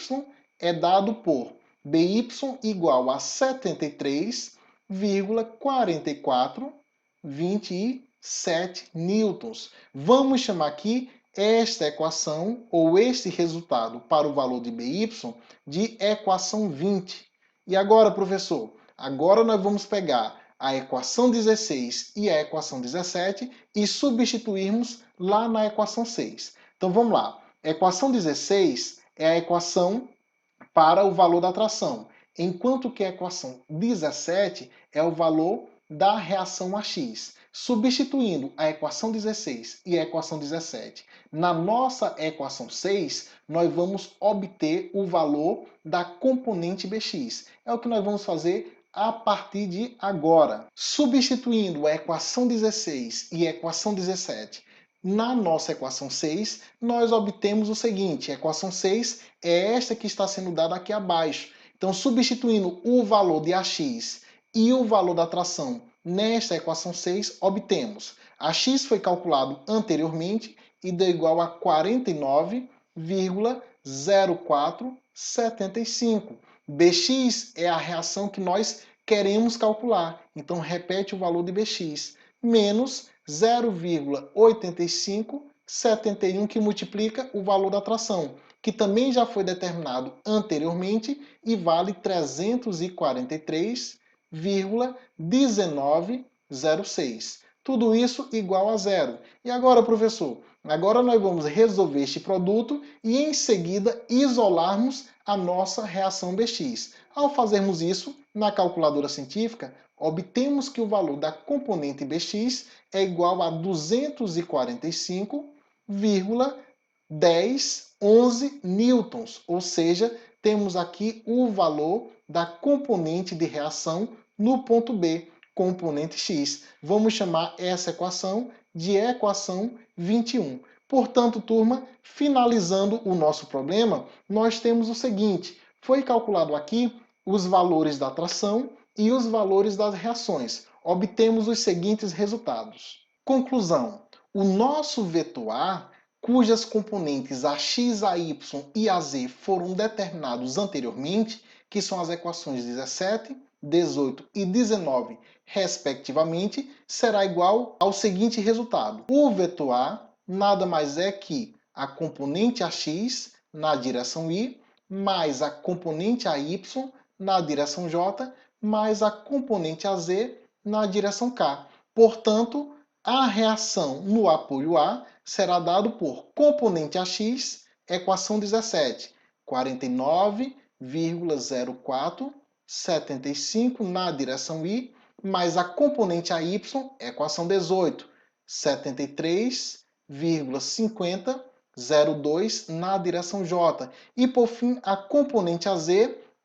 é dado por BY igual a 73,4427 newtons. Vamos chamar aqui esta equação, ou este resultado para o valor de BY, de equação 20. E agora, professor? Agora nós vamos pegar a equação 16 e a equação 17 e substituirmos lá na equação 6. Então vamos lá. A equação 16 é a equação para o valor da tração, enquanto que a equação 17 é o valor da reação AX. Substituindo a equação 16 e a equação 17 na nossa equação 6, nós vamos obter o valor da componente Bx. É o que nós vamos fazer a partir de agora. Substituindo a equação 16 e a equação 17 na nossa equação 6, nós obtemos o seguinte: a equação 6 é esta que está sendo dada aqui abaixo. Então, substituindo o valor de AX e o valor da tração nesta equação 6, obtemos. AX foi calculado anteriormente e deu igual a 49,0475. Bx é a reação que nós queremos calcular. Então, repete o valor de Bx. Menos 0,8571, que multiplica o valor da tração, que também já foi determinado anteriormente e vale 343,1906. Tudo isso igual a zero. E agora, professor? Agora nós vamos resolver este produto e em seguida isolarmos a nossa reação Bx. Ao fazermos isso, na calculadora científica, obtemos que o valor da componente Bx é igual a 245,1011 newtons, ou seja, temos aqui o valor da componente de reação no ponto B, componente X. Vamos chamar essa equação de equação 21. Portanto, turma, finalizando o nosso problema, nós temos o seguinte: foi calculado aqui os valores da tração e os valores das reações. Obtemos os seguintes resultados. Conclusão: o nosso vetor A, cujas componentes AX, AY e AZ foram determinados anteriormente, que são as equações 17, 18 e 19, respectivamente, será igual ao seguinte resultado. O vetor A nada mais é que a componente AX na direção Y, mais a componente AY na direção J, mais a componente AZ na direção K. Portanto, a reação no apoio A será dado por componente AX, equação 17, 49,0475 na direção Y, mais a componente AY, equação 18, 73,50 0,2 na direção J. E por fim, a componente AZ,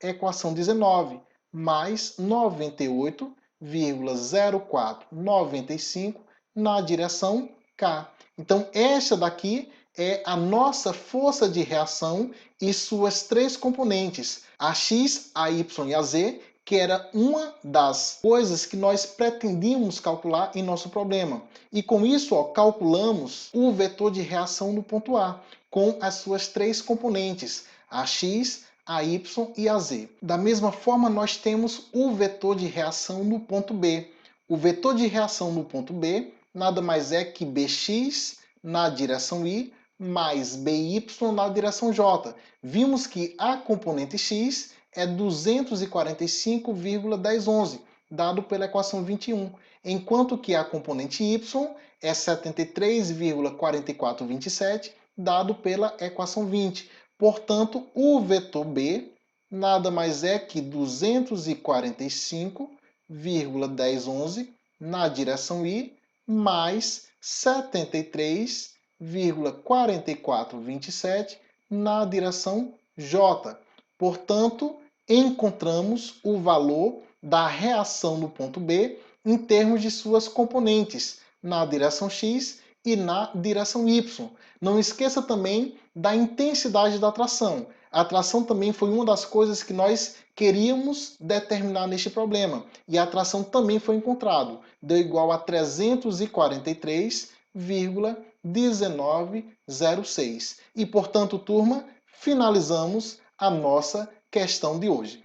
equação 19, mais 98,0495 na direção K. Então, esta daqui é a nossa força de reação e suas três componentes, a X, a Y e a Z, que era uma das coisas que nós pretendíamos calcular em nosso problema. E com isso, calculamos o vetor de reação no ponto A, com as suas três componentes, a X, a Y e a Z. Da mesma forma, nós temos o vetor de reação no ponto B. O vetor de reação no ponto B nada mais é que Bx na direção Y mais By na direção J. Vimos que a componente X é 245,1011, dado pela equação 21, enquanto que a componente Y é 73,4427, dado pela equação 20. Portanto, o vetor B nada mais é que 245,1011 na direção Y, mais 73,4427 na direção J. Portanto, encontramos o valor da reação no ponto B em termos de suas componentes, na direção X e na direção Y. Não esqueça também da intensidade da atração. A atração também foi uma das coisas que nós queríamos determinar neste problema. E a atração também foi encontrado. Deu igual a 343,1906. E, portanto, turma, finalizamos a nossa questão de hoje.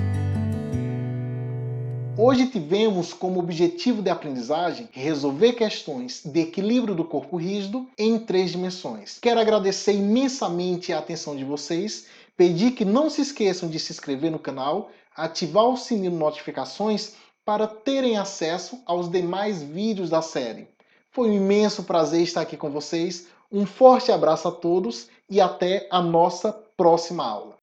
Hoje tivemos como objetivo de aprendizagem resolver questões de equilíbrio do corpo rígido em 3 dimensões. Quero agradecer imensamente a atenção de vocês, pedir que não se esqueçam de se inscrever no canal, ativar o sininho de notificações para terem acesso aos demais vídeos da série. Foi um imenso prazer estar aqui com vocês, um forte abraço a todos e até a nossa próxima aula.